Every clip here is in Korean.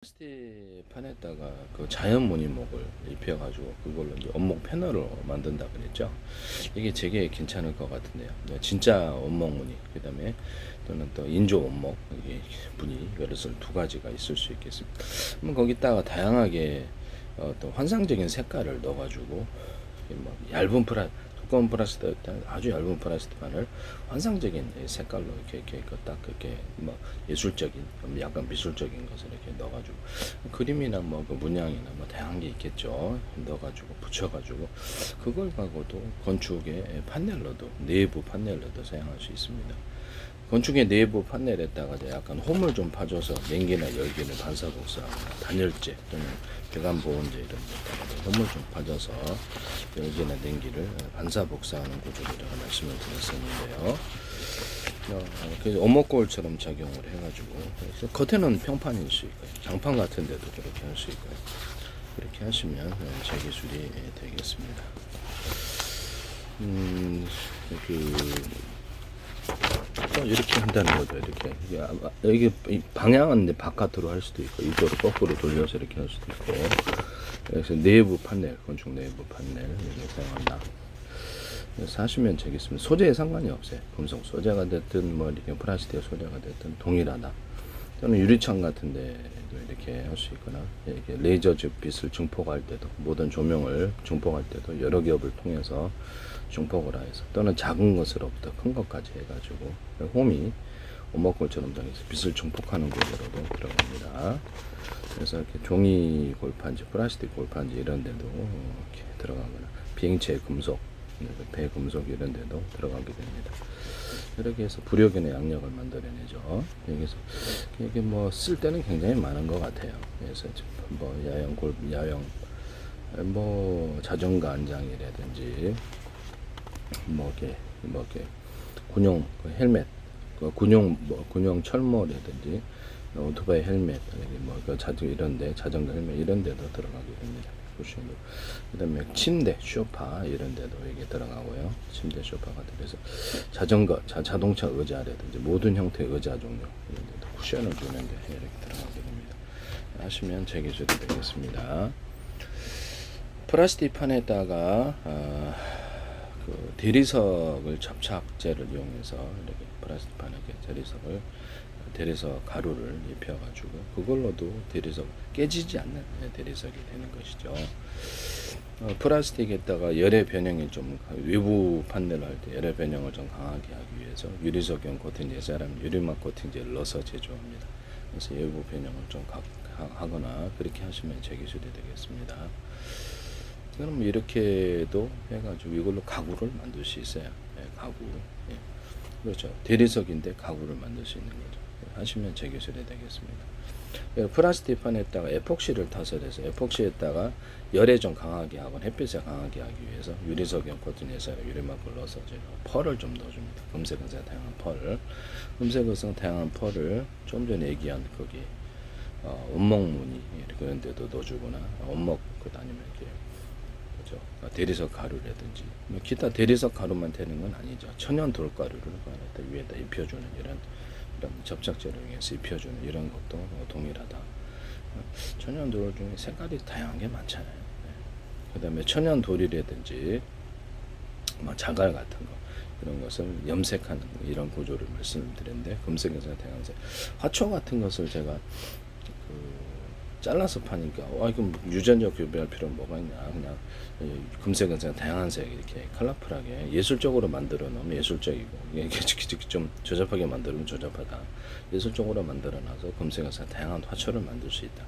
스티판에다가 그 자연 무늬목을 입혀가지고 그걸로 이제 원목 패널을 만든다 그랬죠. 이게 되게 괜찮을 것 같은데요. 네, 진짜 원목 무늬, 그 다음에 또는 또 인조 원목 이게 무늬 여럿을 두 가지가 있을 수 있겠습니다. 그럼 거기다가 다양하게 또 환상적인 색깔을 넣어가지고 뭐 얇은 두꺼운 플라스틱 아주 얇은 플라스틱판을 환상적인 색깔로 이렇게 딱 그렇게 뭐 예술적인 약간 미술적인 것을 이렇게 넣어가지고 그림이나 뭐그 문양이나 뭐 다양한 게 있겠죠. 넣어가지고 붙여가지고 그걸 가고도 건축의 판넬로도 내부 판넬로도 사용할 수 있습니다. 건축의 내부 판넬에다가 약간 홈을 좀 파줘서 냉기나 열기를 반사복사하거나 단열재 또는 배관 보온재 이런 데다가 홈을 좀 파줘서 열기나 냉기를 반사복사하는 구조를 말씀을 드렸었는데요. 그래서 오목골처럼 작용을 해가지고 그래서 겉에는 평판일 수 있고요. 장판 같은 데도 그렇게 할 수 있고요. 그렇게 하시면 재기술이 되겠습니다. 이렇게 한다는 거죠. 이렇게 이게 방향은 방향은 바깥으로 할 수도 있고 이쪽으로 거꾸로 돌려서 이렇게 할 수도 있고. 그래서 내부 판넬, 건축 내부 판넬 이렇게 사용한다. 그래서 하시면 되겠습니다. 소재에 상관이 없어요. 금속 소재가 됐든 뭐 이렇게 플라스틱 소재가 됐든 동일하다. 또는 유리창 같은 데도 이렇게 할 수 있거나 이렇게 레이저 빛을 증폭할 때도 모든 조명을 증폭할 때도 여러 겹을 통해서 증폭을 해서 또는 작은 것으로부터 큰 것까지 해가지고 홈이 오목골처럼 정해서 빛을 증폭하는 구조로도 들어갑니다. 그래서 이렇게 종이 골판지, 플라스틱 골판지 이런 데도 이렇게 들어가거나 비행체 금속, 배 금속 이런 데도 들어가게 됩니다. 이렇게 해서 부력연의 양력을 만들어내죠. 여기서 이게 뭐 쓸 때는 굉장히 많은 것 같아요. 그래서 뭐 야영 뭐 자전거 안장이라든지 뭐 이렇게 군용 헬멧, 군용 철모라든지 오토바이 헬멧, 뭐 이런데 자전거 헬멧 이런 데도 들어가게 됩니다. 보시면 그다음에 침대, 소파 이런 데도 이게 들어가고요. 침대, 소파가 들어서 자동차 의자라든지 모든 형태의 의자 종류 이런 데도 쿠션을 주는데 이렇게 들어가게 됩니다. 하시면 재기술이 되겠습니다. 플라스틱 판에다가 그 대리석을 접착제를 이용해서 이렇게 플라스틱 판에 대리석 가루를 입혀가지고 그걸로도 대리석 깨지지 않는 대리석이 되는 것이죠. 플라스틱에다가 열의 변형이 좀 외부 판넬을 할 때 열의 변형을 좀 강하게 하기 위해서 유리석용 코팅제, 세라믹 유리막 코팅제를 넣어서 제조합니다. 그래서 외부 변형을 좀 하거나 그렇게 하시면 재기술이 되겠습니다. 그럼 이렇게도 해가지고 이걸로 가구를 만들 수 있어요. 가구. 그렇죠. 대리석인데 가구를 만들 수 있는 거죠. 하시면 재기술이 되겠습니다. 플라스틱 판에다가 에폭시를 타설해서 에폭시에다가 열에 좀 강하게 하고 햇빛에 강하게 하기 위해서 유리석용 코팅에서 유리막을 넣어서 제가 펄을 좀 넣어줍니다. 금색은색 다양한 펄을. 금색은색 다양한 펄을 좀 전에 얘기한 거기 원목 무늬 그런 데도 넣어주거나 원목 아니면 이렇게 대리석 가루라든지 뭐 기타 대리석 가루만 되는 건 아니죠. 천연 돌가루를 위에다 입혀주는 이런 접착제를 이용해서 입혀주는 이런 것도 동일하다. 천연 돌 중에 색깔이 다양한 게 많잖아요. 그 다음에 천연 돌이라든지 뭐 자갈 같은 거 이런 것을 염색하는 이런 구조를 말씀을 드렸는데 금색에서 태양색 화초 같은 것을 제가 잘라서 파니까 이거 유전자 교배할 필요 뭐가 있냐, 그냥 금색은 다양한 색 이렇게 컬러풀하게 예술적으로 만들어 놓으면 예술적이고 이게 좀 조잡하게 만들면 조잡하다. 예술적으로 만들어 놔서 금색에서 다양한 화초를 만들 수 있다.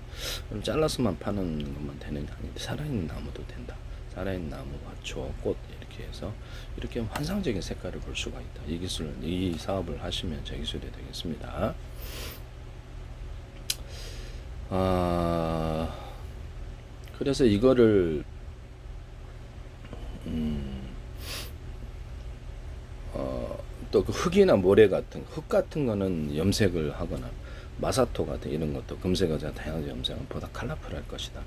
그럼 잘라서만 파는 것만 되는 게 아닌데 살아있는 나무도 된다. 살아있는 나무, 화초, 꽃 이렇게 해서 이렇게 환상적인 색깔을 볼 수가 있다. 이 사업을 하시면 제 기술이 되겠습니다. 그래서 이거를 또 그 흙이나 모래 같은 흙 같은 거는 염색을 하거나 마사토 같은 이런 것도 금색과 다양한 염색은 보다 컬러풀할 것이다.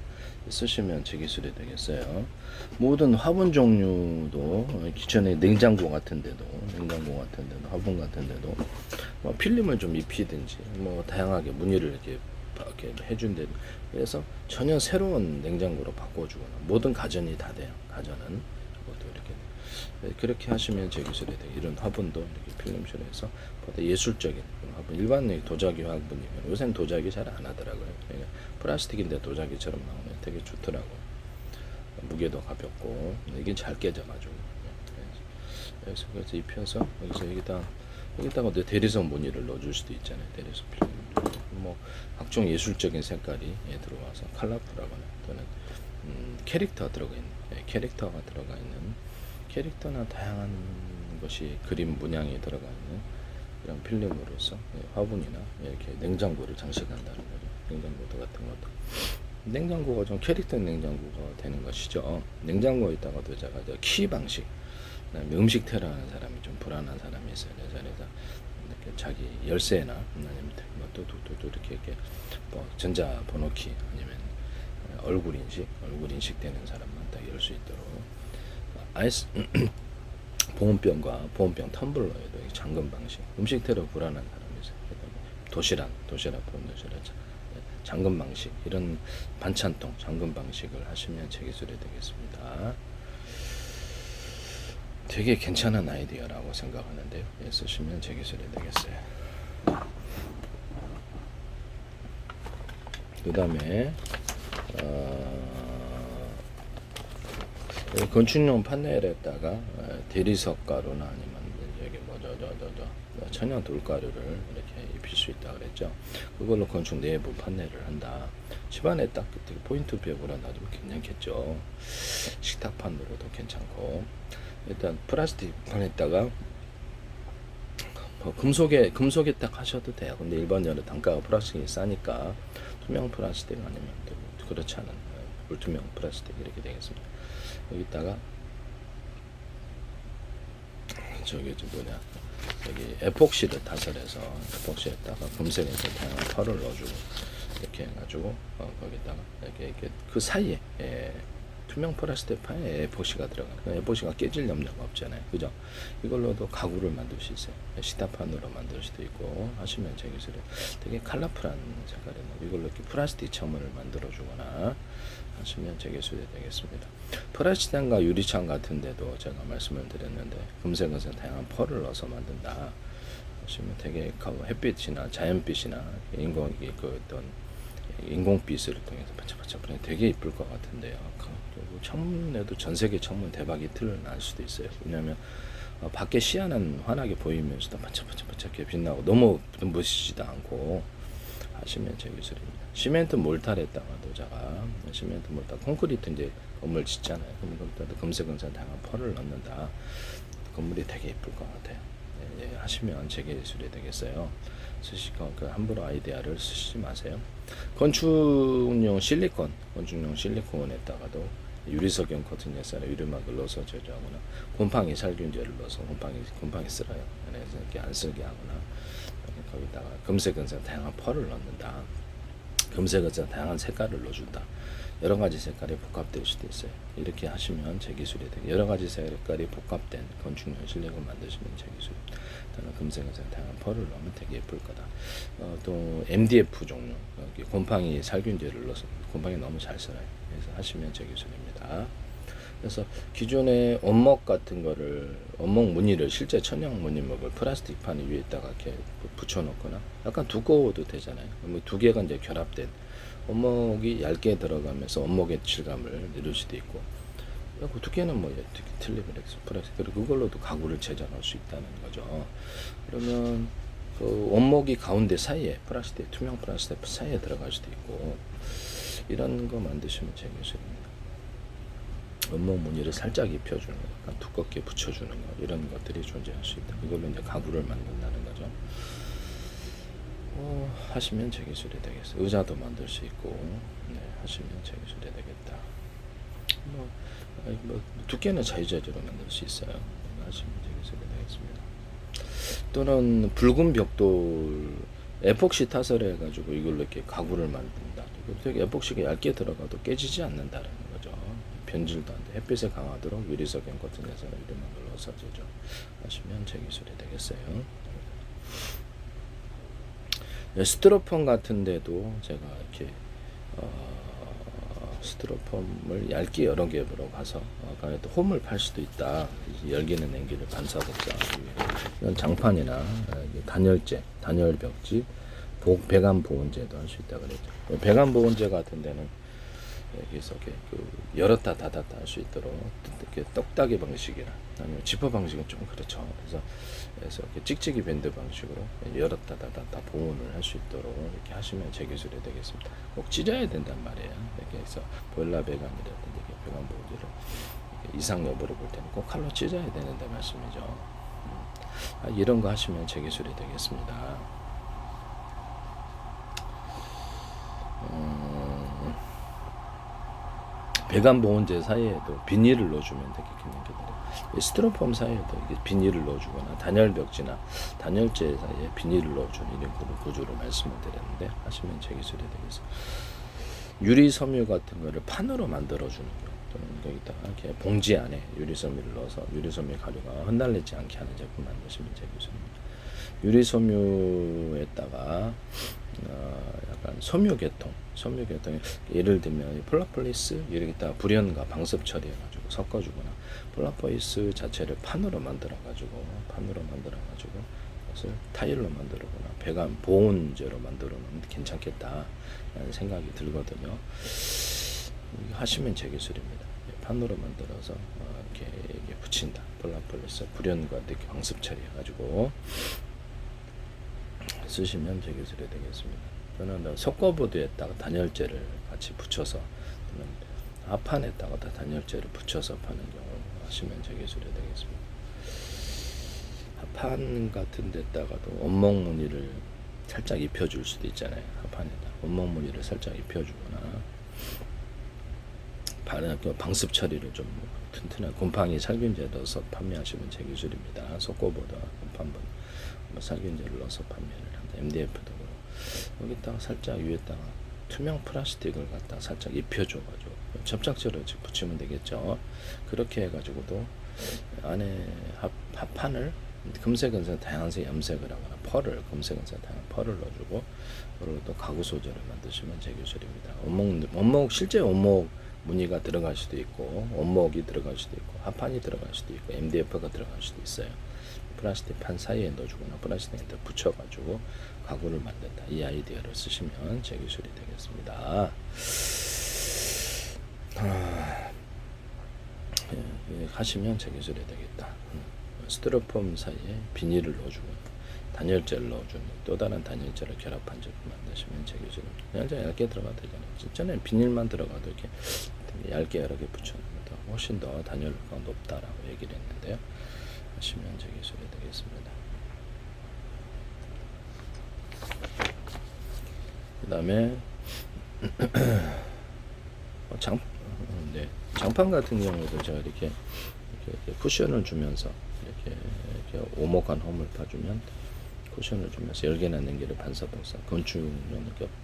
쓰시면 제 기술이 되겠어요. 모든 화분 종류도 기존의 냉장고 같은 데도 화분 같은 데도 뭐 필름을 좀 입히든지 뭐 다양하게 무늬를 이렇게 이렇게 해준대. 그래서 전혀 새로운 냉장고로 바꿔주거나 모든 가전이 다 돼요. 가전은 이것도 이렇게 그렇게 하시면 제 기술에 대해 이런 화분도 이렇게 필름실에서 보다 예술적인 화분. 일반 도자기 화분이면 요새는 도자기 잘 안 하더라고요. 그냥 플라스틱인데 도자기처럼 나오면 되게 좋더라고요. 무게도 가볍고 이게 잘 깨져가지고 여기서 입혀서 여기다가 대리석 무늬를 넣어줄 수도 있잖아요. 대리석 필름 뭐 각종 예술적인 색깔이 들어와서 컬러풀하거나 또는 캐릭터 들어가 있는 캐릭터가 들어가 있는 캐릭터나 다양한 것이 그림 문양이 들어가 있는 이런 필름으로서 화분이나 이렇게 냉장고를 장식한다는 거죠. 냉장고도 같은 것도 냉장고가 좀 캐릭터 냉장고가 되는 것이죠. 냉장고에다가도 제가 키 방식, 그다음에 음식 테러하는 사람이 좀 불안한 사람이 있어요. 내 자리에서 이렇게 자기 열쇠나 아니면 또 이렇게 뭐 전자번호키 아니면 얼굴 인식 되는 사람만 딱 열 수 있도록 아이스 보온병과 보온병 텀블러에도 잠금 방식, 음식 테러 불안한 사람이 있어요. 도시락 보온 도시락 잠금 방식, 이런 반찬통 잠금 방식을 하시면 제 기술이 되겠습니다. 되게 괜찮은 아이디어라고 생각하는데요. 쓰시면 제 기술이 되겠어요. 그 다음에 건축용 판넬에다가 대리석 가루나 아니면 여기 천연 돌가루를 이렇게 입힐 수 있다 그랬죠. 그걸로 건축 내부 판넬을 한다. 집안에 딱 포인트 벽으로 놔두면 괜찮겠죠. 식탁판으로도 괜찮고, 일단 플라스틱 판에다가 금속에 딱 하셔도 돼요. 근데 일반 여러 단가가 플라스틱이 싸니까 투명 플라스틱 아니면 또 그렇지 않은 불투명 플라스틱 이렇게 되겠습니다. 여기다가 여기 에폭시를 타설해서 에폭시에다가 금색에서 다양한 펄을 넣어주고 이렇게 해가지고 거기다가 이렇게 그 사이에 투명 플라스틱 판에 에폭시가 들어가는 에폭시가 깨질 염려가 없잖아요. 그죠? 이걸로도 가구를 만들 수 있어요. 시타판으로 만들 수도 있고 하시면 제 기술에 되게 컬러풀한 색깔이 나고 이걸로 이렇게 플라스틱 창문을 만들어 주거나 하시면 제 기술이 되겠습니다. 플라스틱과 유리창 같은 데도 제가 말씀을 드렸는데 금색에서 다양한 펄을 넣어서 만든다 하시면 되게 햇빛이나 자연빛이나 인공빛을 통해서 반짝반짝 되게 이쁠 것 같은데요. 창문에도 전세계 창문 대박이 날 수도 있어요. 왜냐하면 밖에 시야는 환하게 보이면서도 반짝반짝하게 빛나고 너무 눈부시지도 않고 하시면 제 기술입니다. 시멘트 몰탈에다가도 제가 시멘트 몰탈 콘크리트 이제 건물 짓잖아요. 그럼 거기다 금색은선 다양한 펄을 넣는다. 건물이 되게 이쁠 것 같아요. 하시면 제 기술이 되겠어요. 함부로 아이디어를 쓰시지 마세요. 건축용 실리콘에다가도 유리석용 커튼에서 유리막을 넣어서 제조하거나 곰팡이 살균제를 넣어서 곰팡이 쓸어요. 그래서 이렇게 안 쓰게 하거나 거기다가 금색은선 다양한 펄을 넣는다. 금색은선 다양한 색깔을 넣어준다. 여러 가지 색깔이 복합될 수도 있어요. 이렇게 하시면 제 기술이 되게 여러 가지 색깔이 복합된 건축용 실리콘을 만드시면 제 기술. 일단은 금색은선 다양한 펄을 넣으면 되게 예쁠 거다. 또 MDF 종류 곰팡이 살균제를 넣어서 곰팡이 너무 잘 살아요. 그래서 하시면 제 기술입니다. 그래서 기존의 원목 같은 거를 원목 무늬를 실제 천연 무늬목을 플라스틱 판 위에다가 이렇게 붙여놓거나 약간 두꺼워도 되잖아요. 두 개가 이제 결합된 원목이 얇게 들어가면서 원목의 질감을 내릴 수도 있고 그 두께는 뭐 틀리면 플라스틱 그리고 그걸로도 가구를 제작할 수 있다는 거죠. 그러면 그 원목이 가운데 사이에 플라스틱 투명 플라스틱 사이에 들어갈 수도 있고 이런 거 만드시면 재미있습니다. 원목 무늬를 살짝 입혀주는 거, 약간 두껍게 붙여주는 거 이런 것들이 존재할 수 있다. 이걸로 이제 가구를 만든다는 거죠. 하시면 제 기술이 되겠어요. 의자도 만들 수 있고 하시면 제 기술이 되겠다. 두께는 자유자재로 만들 수 있어요. 하시면 제 기술이 되겠습니다. 또는 붉은 벽돌 에폭시 타설해 가지고 이걸로 이렇게 가구를 만든다. 되게 에폭시가 얇게 들어가도 깨지지 않는다는 거죠. 변질도 안 돼. 햇빛에 강하도록 유리석용 같은 데서 유리막을 넣어서 제조 하시면 제 기술이 되겠어요. 스티로폼 같은데도 제가 이렇게 스티로폼을 얇게 여러 개로 가서 또 홈을 팔 수도 있다. 열기는 냉기를 반사복사하기 위해 이건 장판이나 단열재, 단열벽지, 배관 보온재도 할 수 있다 그랬죠. 배관 보온재 같은 데는 여기서 이렇게 열었다 닫았다 할 수 있도록 이렇게 떡다기 방식이나 아니면 지퍼 방식은 좀 그렇죠. 그래서 이렇게 찍찍이 밴드 방식으로 열었다 닫았다 보온을 할 수 있도록 이렇게 하시면 제 기술이 되겠습니다. 꼭 찢어야 된단 말이에요. 이렇게 해서 보일러 배관이라든지 배관 보온재를 이상 여부를 볼 때는 꼭 칼로 찢어야 되는데 말씀이죠. 이런 거 하시면 제 기술이 되겠습니다. 배관 보온재 사이에도 비닐을 넣어주면 되겠네요. 스티로폼 사이에도 비닐을 넣어주거나 단열벽지나 단열재 사이에 비닐을 넣어주는 이런 구조를 말씀을 드렸는데 하시면 제 기술이 되겠습니다. 유리 섬유 같은 거를 판으로 만들어주는 경우 또는 거기다 이렇게 봉지 안에 유리 섬유를 넣어서 유리 섬유 가루가 흩날리지 않게 하는 제품 만드시면 제 기술입니다. 유리 섬유에다가 약간 섬유계통 예를 들면 폴라폴리스 여기다가 불연과 방습 처리해가지고 섞어주거나 폴라폴리스 자체를 판으로 만들어가지고 그것을 타일로 만들거나 배관 보온재로 만들어놓으면 괜찮겠다라는 생각이 들거든요. 하시면 제 기술입니다. 판으로 만들어서 이렇게 붙인다. 폴라폴리스 불연과 이렇게 방습 처리해가지고 쓰시면 제 기술이 되겠습니다. 저는 석고보드에다가 단열재를 같이 붙여서 하판에다가 단열재를 붙여서 파는 경우 하시면 제 기술이 되겠습니다. 하판 같은 데다가도 원목 무늬를 살짝 입혀줄 수도 있잖아요. 하판에다 원목 무늬를 살짝 입혀주거나 방습 처리를 좀 튼튼한 곰팡이 살균제 넣어서 판매하시면 제 기술입니다. 석고보드 곰팡분 살균제를 넣어서 판매를 합니다. MDF도 그렇고 여기다가 살짝 위에다가 투명 플라스틱을 갖다 살짝 입혀줘가지고 접착제로 붙이면 되겠죠. 그렇게 해가지고도 안에 합판을 금색은 다양색 염색을 하거나 금색은 다양한 펄을 넣어주고 그리고 또 가구 소재를 만드시면 제 기술입니다. 원목 실제 원목 무늬가 들어갈 수도 있고 원목이 들어갈 수도 있고 합판이 들어갈 수도 있고 MDF가 들어갈 수도 있어요. 플라스틱 판 사이에 넣어주거나 플라스틱에 붙여가지고 가구를 만든다. 이 아이디어를 쓰시면 제 기술이 되겠습니다. 하시면 제 기술이 되겠다. 스티로폼 사이에 비닐을 넣어주거나 단열재를 넣어주는 또 다른 단열재를 결합한 제품 만드시면 제 기술입니다. 그냥 얇게 들어가도 되잖아요. 전에 비닐만 들어가도 이렇게 얇게 여러 개 붙여놓으면 훨씬 더 단열가 높다라고 얘기를 했는데요. 하시면 제 기술이 되겠습니다. 그 다음에 장판 같은 경우도 제가 이렇게 쿠션을 주면서 이렇게 오목한 홈을 파주면 쿠션을 주면서 열기나 냉기를 반사복사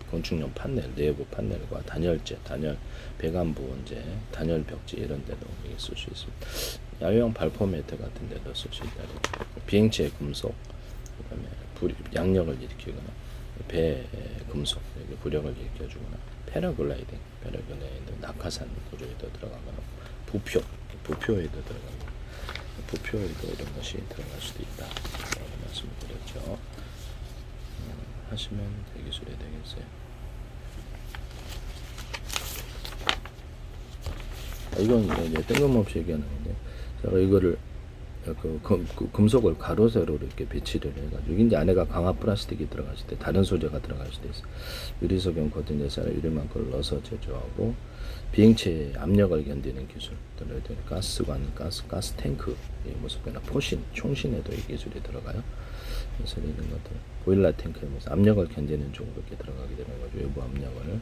건축용 판넬 내부 판넬과 단열재 배관 보온재 단열벽지 이런 데도 쓸 수 있습니다. 야외용 발포 매트 같은 데도 쓸 수 있다. 비행체 금속 그다음에 양력을 일으키거나 배 금속 부력을 일으켜주거나 패러글라이딩 낙하산 구조에도 들어가거나 부표에도 들어가거나 부표에도 이런 것이 들어갈 수도 있다 라고 말씀을 드렸죠. 하시면 기술이 되겠어요. 이건 이제 뜬금없이 얘기하는 건데 제가 이거를 금속을 가로 세로로 이렇게 배치를 해가지고 이제 안에가 강화 플라스틱이 들어갔을 때 다른 소재가 들어갈 수도 있어. 유리석용 코팅 예산을 유리만 걸 넣어서 제조하고 비행체 압력을 견디는 기술, 가스 탱크 모습이나 포신, 총신에도 이 기술이 들어가요. 그래서 이런 것들 보일러 탱크에 압력을 견디는 쪽으로 이렇게 들어가게 되는 거죠. 외부 압력을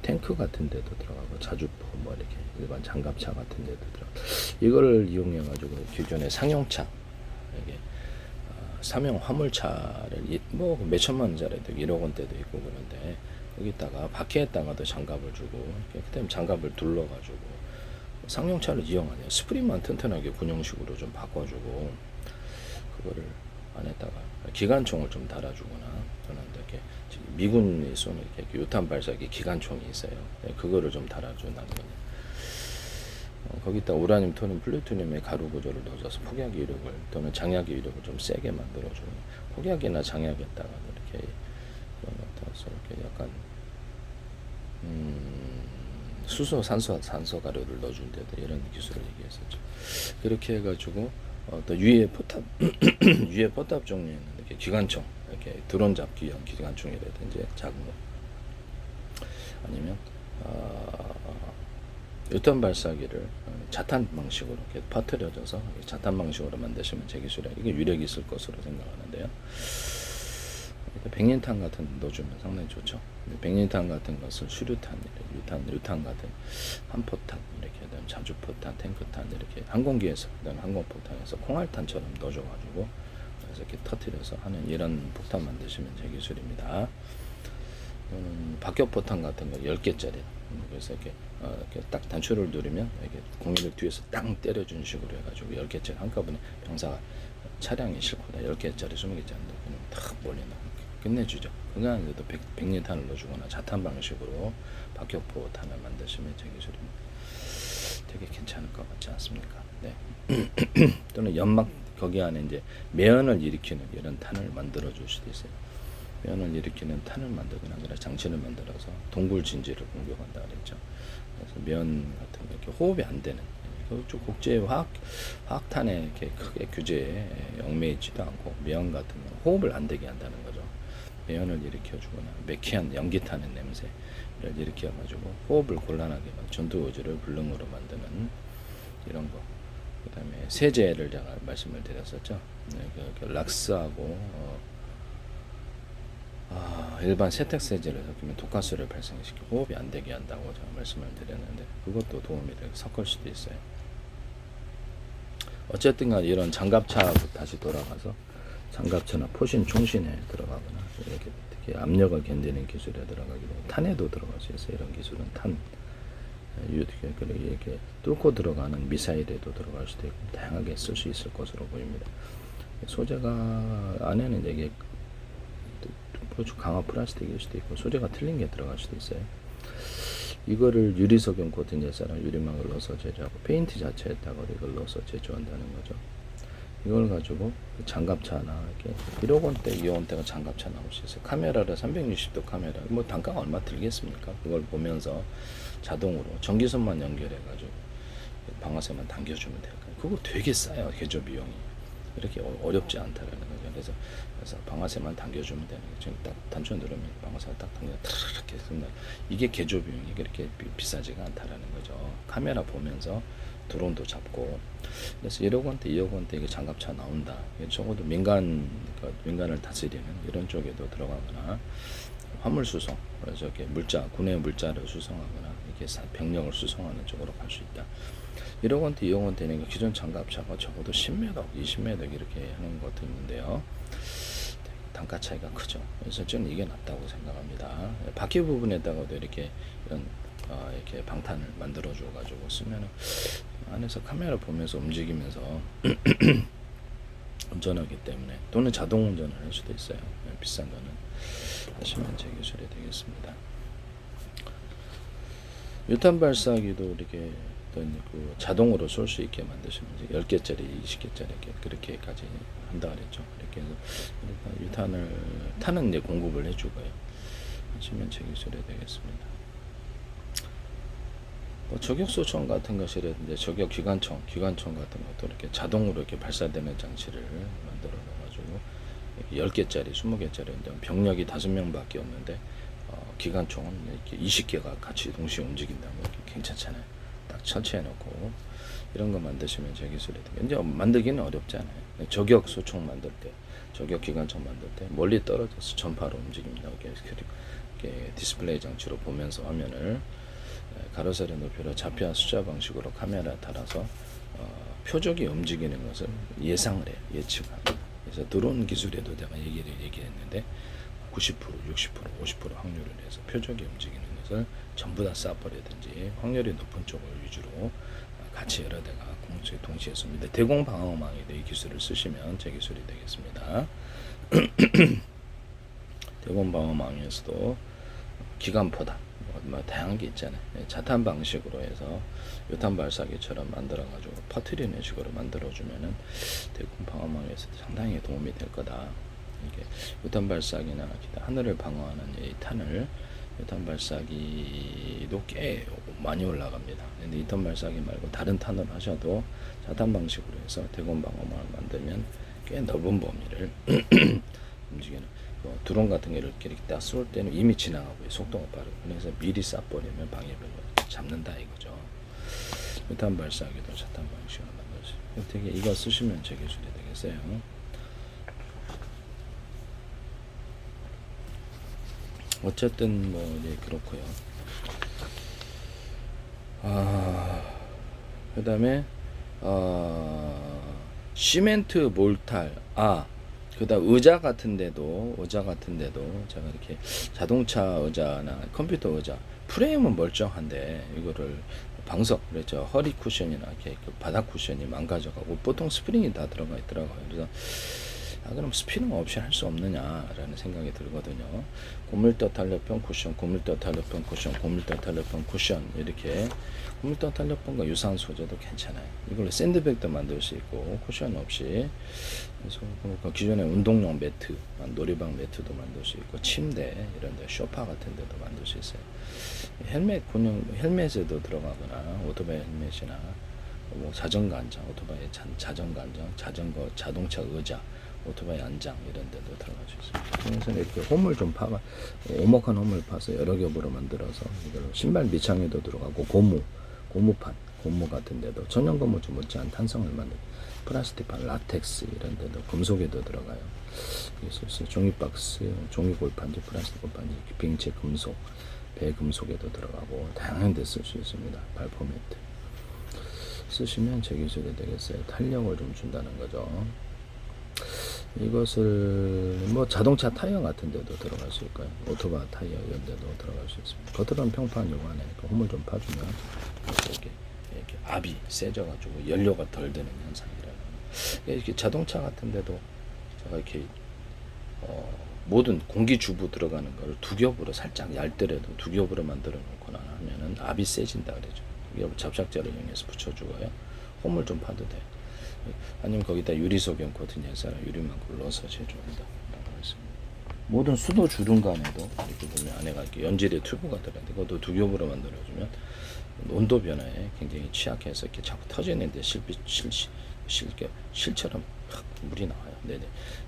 탱크 같은 데도 들어가고 자주포 뭐 이렇게 일반 장갑차 같은 데도 들어가. 이거를 이용해 가지고 기존의 상용차 이게 삼용 화물차를 뭐 몇천만 원짜리도 1억 원대도 있고 그런데 여기다가 바퀴에다가도 장갑을 주고 그다음에 장갑을 둘러 가지고 상용차를 이용하냐 스프링만 튼튼하게 군용식으로 좀 바꿔주고 그거를 안에다가 기관총을 좀 달아주거나 또는 이렇게 미군이 쏘는 이렇게 유탄 발사기 기관총이 있어요. 네, 그거를 좀 달아준다는 거죠. 거기다 우라늄, 토늄, 플루토늄의 가루 구조를 넣어줘서 폭약 이력을 또는 장약 이력을 좀 세게 만들어주고 폭약이나 장약에다가 이렇게 넣어서 이렇게 약간 수소, 산소 가루를 넣어준다 이런 기술을 얘기했었죠. 그렇게 해가지고 또 유해 포탑 유해 포탑 종류에는 이렇게 기관총 이렇게 드론 잡기용 기관총이라든지 작은 거 아니면 유탄 발사기를 자탄 방식으로 이렇게 퍼뜨려져서 자탄 방식으로 만드시면 제 기술에 이게 위력이 있을 것으로 생각하는데요. 백린탄 같은 거 넣어주면 상당히 좋죠. 백린탄 같은 것을 수류탄, 유탄 같은 한포탄 이렇게 그다음 자주포탄, 탱크탄 이렇게 항공기에서 그다음 항공폭탄에서 콩알탄처럼 넣어줘가지고 그래서 이렇게 터뜨려서 하는 이런 폭탄 만드시면 제 기술입니다. 박격포탄 같은 거 10개짜리 그래서 이렇게 딱 단추를 누르면 이렇게 공기를 뒤에서 땅 때려주는 식으로 해가지고 10개짜리 한꺼번에 병사가 차량이 싣고 다 10개짜리 20개짜리 그냥 탁 몰리나 끝내주죠. 그거 안에도 백린탄을 넣어주거나 자탄 방식으로 박격포탄을 만드시면 제 기술입니다. 되게 괜찮을 것 같지 않습니까? 네. 또는 연막 거기 안에 이제 매연을 일으키는 이런 탄을 만들어 줄 수도 있어요. 매연을 일으키는 탄을 만들거나 그런 장치를 만들어서 동굴 진지를 공격한다 그랬죠. 그래서 매연 같은 거 이렇게 호흡이 안 되는 그쪽 국제 화학탄에 이렇게 크게 규제에 얽매이지도 않고 매연 같은 건 호흡을 안 되게 한다는 거죠. 매연을 일으켜주거나 매캐한 연기탄의 냄새를 일으켜가지고 호흡을 곤란하게 전투 의지를 불능으로 만드는 이런 거. 그다음에 세제를 제가 말씀을 드렸었죠. 네, 그 락스하고 일반 세탁세제를 섞으면 독가스를 발생시키고 호흡이 안 되게 한다고 제가 말씀을 드렸는데 그것도 도움이 되고 섞을 수도 있어요. 어쨌든 간 이런 장갑차부터 다시 돌아가서 장갑차나 포신 총신에 들어가거나 이렇게 특히 압력을 견디는 기술에 들어가기도 탄에도 들어갈 수 있어요. 이런 기술은 탄 이렇게 뚫고 들어가는 미사일에도 들어갈 수도 있고 다양하게 쓸 수 있을 것으로 보입니다. 소재가 안에는 이게 강화 플라스틱일 수도 있고 소재가 틀린 게 들어갈 수도 있어요. 이거를 유리석용 코팅 예사랑 유리막을 넣어서 제조하고 페인트 자체에다가 이걸 넣어서 제조한다는 거죠. 이걸 가지고 장갑차나 이렇게 1억 원대, 2억 원대가 장갑차 나올 수 있어요. 카메라를 360도 카메라, 뭐 단가가 얼마 들겠습니까? 그걸 보면서 자동으로 전기선만 연결해 가지고 방아쇠만 당겨주면 될까요? 그거 되게 싸요. 개조 비용이 이렇게 어렵지 않다라는 거죠. 그래서 방아쇠만 당겨주면 되는 거죠. 딱 단추 누르면 방아쇠가 딱 당겨 이렇게 했습니다. 이게 개조 비용이 그렇게 비싸지가 않다라는 거죠. 카메라 보면서 드론도 잡고 그래서 1억 원대, 2억 원대 이게 장갑차 나온다. 적어도 민간을 다스리는 이런 쪽에도 들어가거나 화물 수송, 그래서 이렇게 군의 물자를 수송하거나 이렇게 병력을 수송하는 쪽으로 갈 수 있다. 1억 원대, 2억 원대는 기존 장갑차가 적어도 10m, 20m 이렇게 하는 것도 있는데요. 단가 차이가 크죠. 그래서 저는 이게 낫다고 생각합니다. 바퀴 부분에다가도 이렇게 이런 이렇게 방탄을 만들어 줘 가지고 쓰면 안에서 카메라 보면서 움직이면서 운전하기 때문에 또는 자동 운전을 할 수도 있어요. 비싼 거는 하시면 제 기술이 되겠습니다. 유탄 발사기도 이렇게 그 자동으로 쏠 수 있게 만드시면 10개짜리, 20개짜리 그렇게까지 한다 그랬죠. 이렇게 해서 탄은 이제 공급을 해주고요. 하시면 제 기술이 되겠습니다. 저격 소총 같은 것이라든지 저격 기관총 같은 것도 이렇게 자동으로 이렇게 발사되는 장치를 만들어 놔가지고 10개짜리, 20개짜리 병력이 5명밖에 없는데 기관총은 이렇게 20개가 같이 동시에 움직인다면 괜찮잖아요. 딱 설치해 놓고 이런 거 만드시면 제 기술이 되게 이제 만들기는 어렵잖아요. 저격 소총 만들 때, 저격 기관총 만들 때 멀리 떨어져서 전파로 움직입니다. 이렇게 디스플레이 장치로 보면서 화면을 가로세로 높이로 좌표와 숫자 방식으로 카메라 달아서 표적이 움직이는 것을 예상을 해요. 예측합니다. 그래서 드론 기술에도 제가 얘기했는데 90%, 60%, 50% 확률을 해서 표적이 움직이는 것을 전부 다 쏴버리든지 확률이 높은 쪽을 위주로 같이 여러 대가 동시에 씁니다. 대공 방어망에도 이 기술을 쓰시면 제 기술이 되겠습니다. 대공 방어망에서도 기관포다 뭐 다양한 게 있잖아요. 자탄 방식으로 해서 유탄 발사기처럼 만들어 가지고 퍼뜨리는 식으로 만들어 주면은 대공 방어망에서도 상당히 도움이 될 거다. 이게 유탄 발사기나 기타 하늘을 방어하는 이 탄을 유탄 발사기도 꽤 많이 올라갑니다. 근데 유탄 발사기 말고 다른 탄을 하셔도 자탄 방식으로 해서 대공 방어망을 만들면 꽤 넓은 범위를 움직이는 드론 같은 게 이렇게 딱 쏠 때는 이미 지나가고 속도가 빠르고 그래서 미리 쏴버리면 방해별로 잡는다 이거죠. 유탄 발사기도 자탄 방식으로 만들어서 되게 이거 쓰시면 제 기술이 되겠어요. 어쨌든 뭐 이제 그렇고요. 그다음에 시멘트 몰탈 그다음 의자 같은데도 제가 이렇게 자동차 의자나 컴퓨터 의자 프레임은 멀쩡한데 이거를 방석 그랬죠. 허리 쿠션이나 이렇게 그 바닥 쿠션이 망가져가고 보통 스프링이 다 들어가 있더라고요. 그래서 그럼 스피닝 없이 할 수 없느냐라는 생각이 들거든요. 고밀도 탄력병 쿠션, 고밀도 탄력병 쿠션, 고밀도 탄력병 쿠션 이렇게 고밀도 탄력병과 유사한 소재도 괜찮아요. 이걸로 샌드백도 만들 수 있고 쿠션 없이 그래서 그러니까 기존의 운동용 매트, 놀이방 매트도 만들 수 있고 침대 이런데 소파 같은 데도 만들 수 있어요. 헬멧에도 들어가거나 오토바이 헬멧이나 뭐 자전거 안장, 오토바이 자전거 안장, 자동차 의자, 오토바이 안장 이런 데도 들어갈 수 있습니다. 그래서 이렇게 홈을 좀 파가 오목한 홈을 파서 여러 겹으로 만들어서 이걸로 신발 밑창에도 들어가고 고무판, 고무 같은 데도 전용 고무줄 못지않은 탄성을 만든 플라스틱판, 라텍스 이런 데도 금속에도 들어가요. 그래서 종이박스, 종이골판지, 플라스틱 골판지, 빙체 금속, 배금속에도 들어가고 다양한 데 쓸 수 있습니다. 발포 매트 쓰시면 제 기술이 되겠어요. 탄력을 좀 준다는 거죠. 이것을 뭐 자동차 타이어 같은 데도 들어갈 수 있고요. 오토바이 타이어 이런 데도 들어갈 수 있습니다. 겉으로는 평판 요거 안에 홈을 좀 파주면 이렇게 압이 세져가지고 연료가 덜 되는 현상이라는 이렇게 자동차 같은 데도 제가 이렇게 모든 공기 주부 들어가는 걸 두 겹으로 살짝 얇더라도 두 겹으로 만들어 놓거나 하면은 압이 세진다 그러죠. 잡작제를 이용해서 붙여주고요. 홈을 좀 파도 돼. 아니면 거기다 유리소변 코팅해서 유리망구를 넣어서 제조한다. 라고 했습니다. 모든 수도 주름관에도 이렇게 보면 안에가 이렇게 연질의 튜브가 들어가는데 그것도 두 겹으로 만들어주면 온도 변화에 굉장히 취약해서 이렇게 자꾸 터지는데 실처럼 확 물이 나와요. 네네.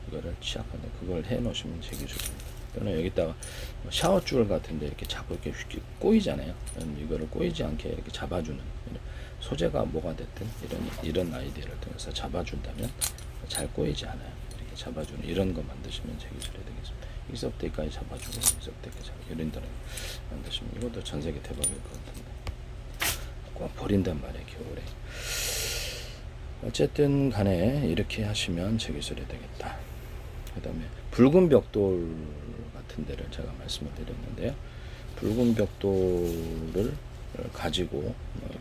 이거를 취약한데 그걸 해 놓으시면 제 기술입니다. 또는 여기다가 샤워줄 같은데 이렇게 자꾸 이렇게 꼬이잖아요. 이거를 꼬이지 않게 이렇게 잡아주는 소재가 뭐가 됐든 이런 아이디어를 통해서 잡아준다면 잘 꼬이지 않아요. 이렇게 잡아주는 이런 거 만드시면 제 기술이 되겠습니다. 여기서부터 여기까지 잡아주고 여기서부터 여기까지 잡아주고 이런 데를 만드시면 이것도 전 세계 대박일 것 같은데 꼭 버린단 말이에요. 겨울에. 어쨌든 간에 이렇게 하시면 제 기술이 되겠다. 그 다음에 붉은 벽돌 같은 데를 제가 말씀을 드렸는데요. 붉은 벽돌을 가지고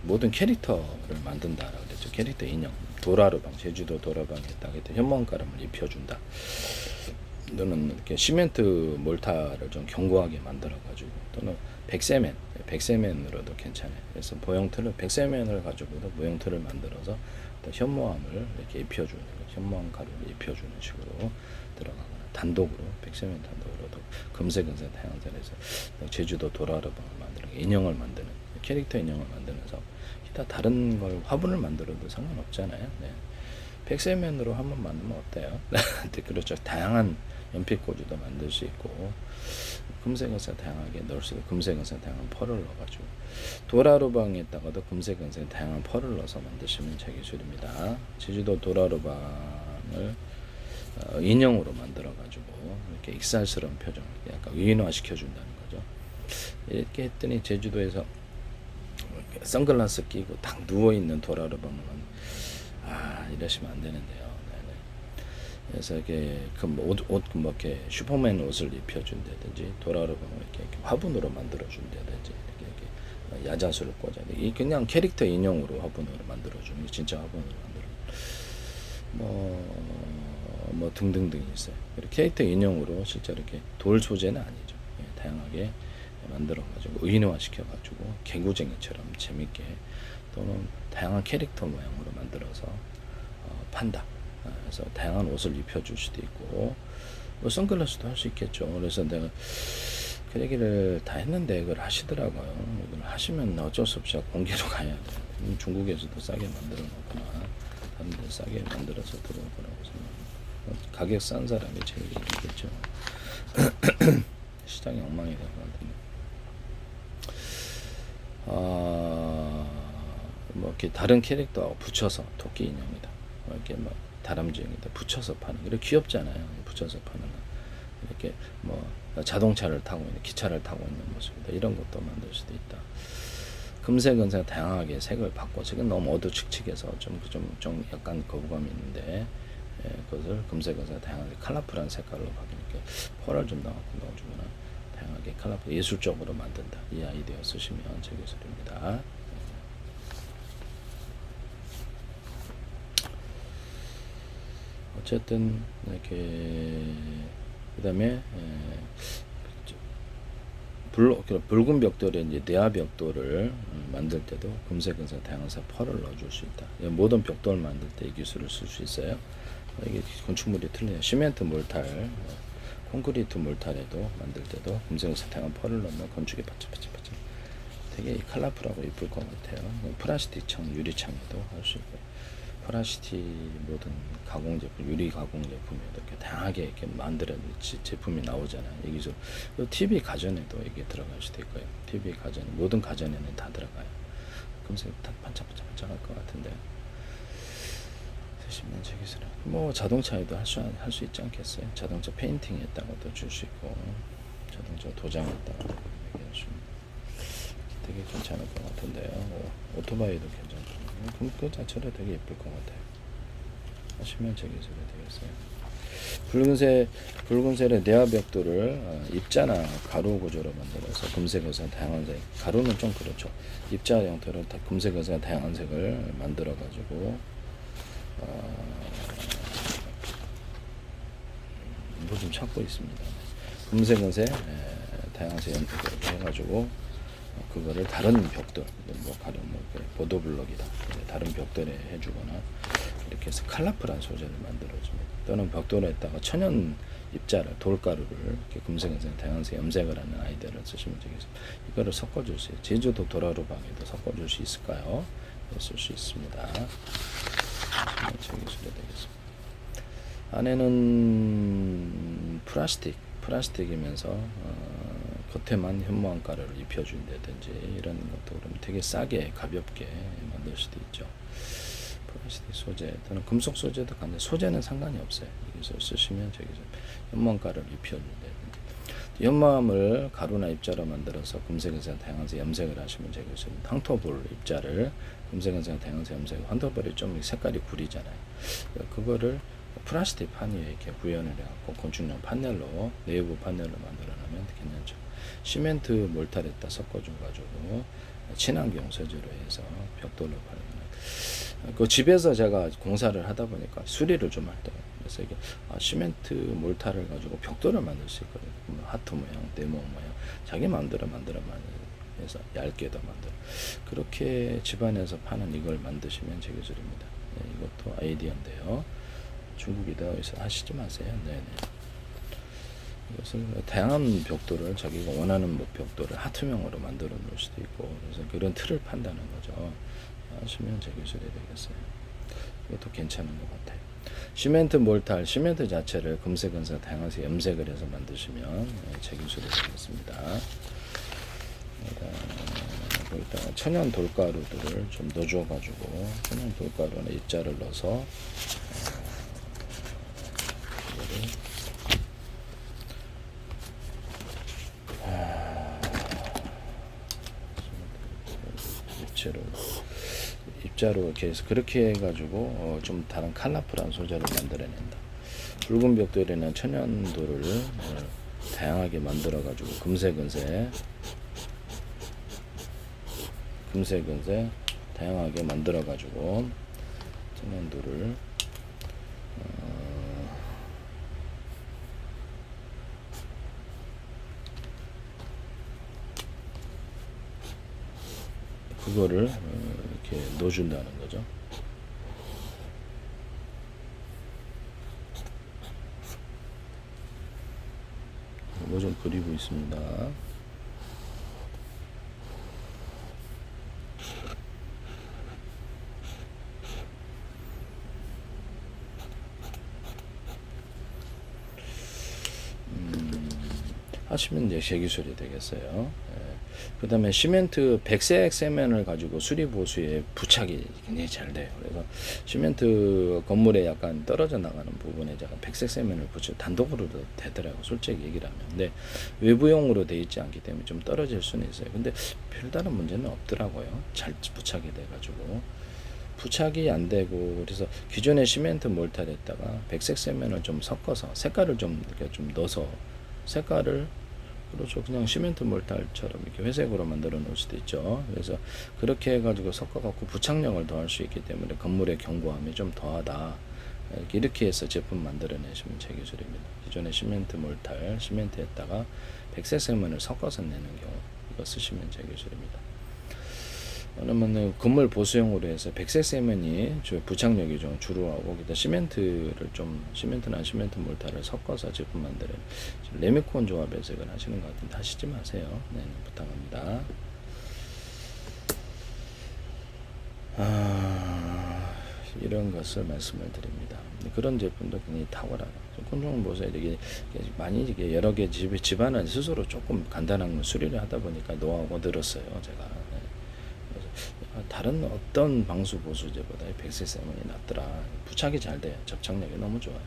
모든 캐릭터를 만든다라고 그랬죠. 캐릭터 인형, 도라르방, 제주도 도라방에 딱 현무암가람을 입혀준다. 또는 이렇게 시멘트 몰타를 좀 견고하게 만들어가지고 또는 백세맨으로도 괜찮아요. 그래서 모형틀을 백세맨을 가지고도 모형틀을 만들어서 현무암을 이렇게 입혀주는 현무암 가루를 입혀주는 식으로 들어가거나 단독으로 백세맨 단독으로도 금색은색 다양산에서 제주도 도라르방을 만드는 인형을 만드는 캐릭터 인형을 만들면서 기타 다른 걸 화분을 만들어도 상관없잖아요. 네. 백세면으로 한번 만들면 어때요? 그렇죠. 다양한 연필꽂이도 만들 수 있고 금색은색 다양하게 넣을 수 있고 금색은색 다양한 펄을 넣어가지고 도라르방에다가도 금색은색 다양한 펄을 넣어서 만드시면 제 기술입니다. 제주도 도라르방을 인형으로 만들어가지고 이렇게 익살스러운 표정을 약간 위인화시켜준다는 거죠. 이렇게 했더니 제주도에서 선글라스 끼고 딱 누워있는 도라르방은 이러시면 안 되는데요. 네네. 그래서 이렇게 뭐 이렇게 슈퍼맨 옷을 입혀준다든지 도라르방을 이렇게 화분으로 만들어준다든지 이렇게 야자수를 꽂아야 돼. 이 그냥 캐릭터 인형으로 화분으로 만들어주는 게 진짜 화분으로 만들어. 뭐 등등등이 있어요. 캐릭터 인형으로 실제 이렇게 돌 소재는 아니죠. 다양하게 만들어가지고 의인화시켜가지고 개구쟁이처럼 재밌게 또는 다양한 캐릭터 모양으로 만들어서 판다. 그래서 다양한 옷을 입혀줄 수도 있고 뭐 선글라스도 할 수 있겠죠. 그래서 내가 그 얘기를 다 했는데 그걸 하시더라고요. 이걸 하시면 어쩔 수 없이 공개로 가야 돼. 중국에서도 싸게 만들어 놓거나 다른 데 싸게 만들어서 들어올 거라고 생각합니다. 가격 싼 사람이 제일 이기겠죠. 시장이 엉망이 될 것 같은데. 뭐 이렇게 다른 캐릭터하고 붙여서 토끼 인형이다. 이렇게 뭐 다람쥐 인형이다. 붙여서 파는. 이렇게 귀엽잖아요. 붙여서 파는. 이렇게 뭐 자동차를 타고 있는, 기차를 타고 있는 모습이다. 이런 것도 만들 수도 있다. 금색은 다양하게 색을 바꿔. 지금 너무 어두칙칙해서 좀 약간 거부감이 있는데, 그것을 금색은 다양하게 컬러풀한 색깔로 바뀌니까 펄을 좀 넣어주거나 다양하게 컬러풀 예술적으로 만든다. 이 아이디어 쓰시면 제 기술입니다. 어쨌든 이렇게 그다음에 붉은 벽돌에 이제 내화 벽돌을 만들 때도 금색 은색 다양한 펄을 넣어줄 수 있다. 모든 벽돌 만들 때 이 기술을 쓸 수 있어요. 이게 건축물이 틀려요. 시멘트 몰탈, 콘크리트 몰탈에도 만들 때도 금색 은색 다양한 펄을 넣으면 건축이 반짝반짝 되게 컬러풀하고 이쁠 것 같아요. 플라스틱 창, 유리창에도 할 수 있고요. 플라스틱 모든 가공 제품, 유리 가공 제품에도 이렇게 다양하게 이렇게 만들어진 제품이 나오잖아요. 이 기술, TV 가전에도 이게 들어갈 수도 있고요. TV 가전, 모든 가전에는 다 들어가요. 금색 다 반짝반짝할 것 같은데. 쓰시면 제 기술은 뭐 자동차에도 할 수 있지 않겠어요? 자동차 페인팅했다가도 줄 수 있고, 자동차 도장했다가 얘기할 수 있는. 되게 괜찮을 것 같은데요. 오토바이도 괜찮고. 그 자체로 되게 예쁠 것 같아요. 하시면 제 기술이 되겠어요. 붉은색의 내화 벽돌을 입자나 가루 구조로 만들어서 금색에서 다양한 색, 가루는 좀 그렇죠. 입자 형태로 금색에서 다양한 색을 만들어 가지고 뭐 좀 찾고 있습니다. 금색은색 다양한 색 해가지고 그거를 다른 벽돌, 뭐 가령 뭐 보도블럭이다, 다른 벽돌에 해주거나 이렇게 해서 컬러풀한 소재를 만들어줍니다. 또는 벽돌에다가 천연 입자를, 돌가루를 이렇게 금색은색 다양한 염색을 하는 아이디어를 쓰시면 되겠습니다. 이거를 섞어줄 수 있어요. 제주도 도라루방에도 섞어줄 수 있을까요? 쓸 수 있습니다. 제 기술이 되겠습니다. 안에는 플라스틱이면서 겉에만 현무암 가루를 입혀준다든지 이런 것도 그러면 되게 싸게 가볍게 만들 수도 있죠. 플라스틱 소재 또는 금속 소재도 가능한데 소재는 상관이 없어요. 여기서 쓰시면 저기서 현무암 가루를 입혀준다든지 현무암을 가루나 입자로 만들어서 금색에서 다양한 염색을 하시면 되겠습니다. 황토볼 입자를 금색에서 다양한 염색, 황토볼이 좀 색깔이 구리잖아요. 그거를 플라스틱 판 위에 이렇게 구현을 해갖고 건축용 판넬로, 내부 판넬로 만들어놓으면 괜찮죠. 시멘트 몰탈에다 섞어줘가지고 친환경 소재로 해서 벽돌로 바르는. 그 집에서 제가 공사를 하다 보니까 수리를 좀 할 때, 그래서 이게 시멘트 몰탈을 가지고 벽돌을 만들 수 있거든요. 하트 모양, 네모 모양, 자기 마음대로 해서 얇게도 만들어. 그렇게 집안에서 파는 이걸 만드시면 제 기술입니다. 이것도 아이디어인데요. 중국이다 해서 하시지 마세요. 네네. 이것을 다양한 벽돌을 자기가 원하는 벽돌을 하트형으로 만들어 놓을 수도 있고, 그래서 그런 틀을 판다는 거죠. 하시면 제 기술이 되겠어요. 이것도 괜찮은 것 같아요. 시멘트 몰탈, 시멘트 자체를 금색, 은색, 다양한 염색을 해서 만드시면 제 기술이 되겠습니다. 거기다가 천연 돌가루들을 좀 넣어줘가지고 천연 돌가루나 입자를 넣어서 입자로 이렇게 해서 그렇게 해가지고 좀 다른 컬러풀한 소재를 만들어낸다. 붉은 벽돌에는 천연돌을 다양하게 만들어가지고 금색, 은색 금세 다양하게 만들어 가지고 세면도를 그거를 이렇게 넣어준다는 거죠. 이거 좀 그리고 있습니다. 하시면 이제 제 기술이 되겠어요. 그 다음에 시멘트 백색 세면을 가지고 수리보수에 부착이 굉장히 잘 돼요. 그래서 시멘트 건물에 약간 떨어져 나가는 부분에 제가 백색 세면을 단독으로도 되더라고요. 솔직히 얘기를 하면. 근데 외부용으로 돼 있지 않기 때문에 좀 떨어질 수는 있어요. 근데 별다른 문제는 없더라고요. 잘 부착이 돼가지고. 부착이 안 되고, 그래서 기존의 시멘트 몰탈에다가 백색 세면을 좀 섞어서 색깔을 좀 이렇게 좀 넣어서 색깔을, 그렇죠, 그냥 시멘트 몰탈처럼 이렇게 회색으로 만들어 놓을 수도 있죠. 그래서 그렇게 해가지고 섞어갖고 부착력을 더할 수 있기 때문에 건물의 견고함이 좀 더하다, 이렇게 해서 제품 만들어내시면 제 기술입니다. 기존의 시멘트 몰탈 시멘트에다가 백색 세면을 섞어서 내는 경우, 이거 쓰시면 제 기술입니다. 왜냐면 건물 보수용으로 해서 백색 세면이 부착력이 좀 주로하고, 기타 시멘트나 시멘트 몰타를 섞어서 제품 만드는 레미콘 조합에서 이걸 하시는 것 같은데 하시지 마세요. 네, 부탁합니다. 이런 것을 말씀을 드립니다. 그런 제품도 굉장히 탁월하다. 콘종 보수에 되게 많이 이게 여러 개 집안은 스스로 조금 간단한 걸 수리를 하다 보니까 노하우가 늘었어요. 제가. 다른 어떤 방수 보수제보다 백색 세면이 낫더라. 부착이 잘 돼요. 접착력이 너무 좋아요.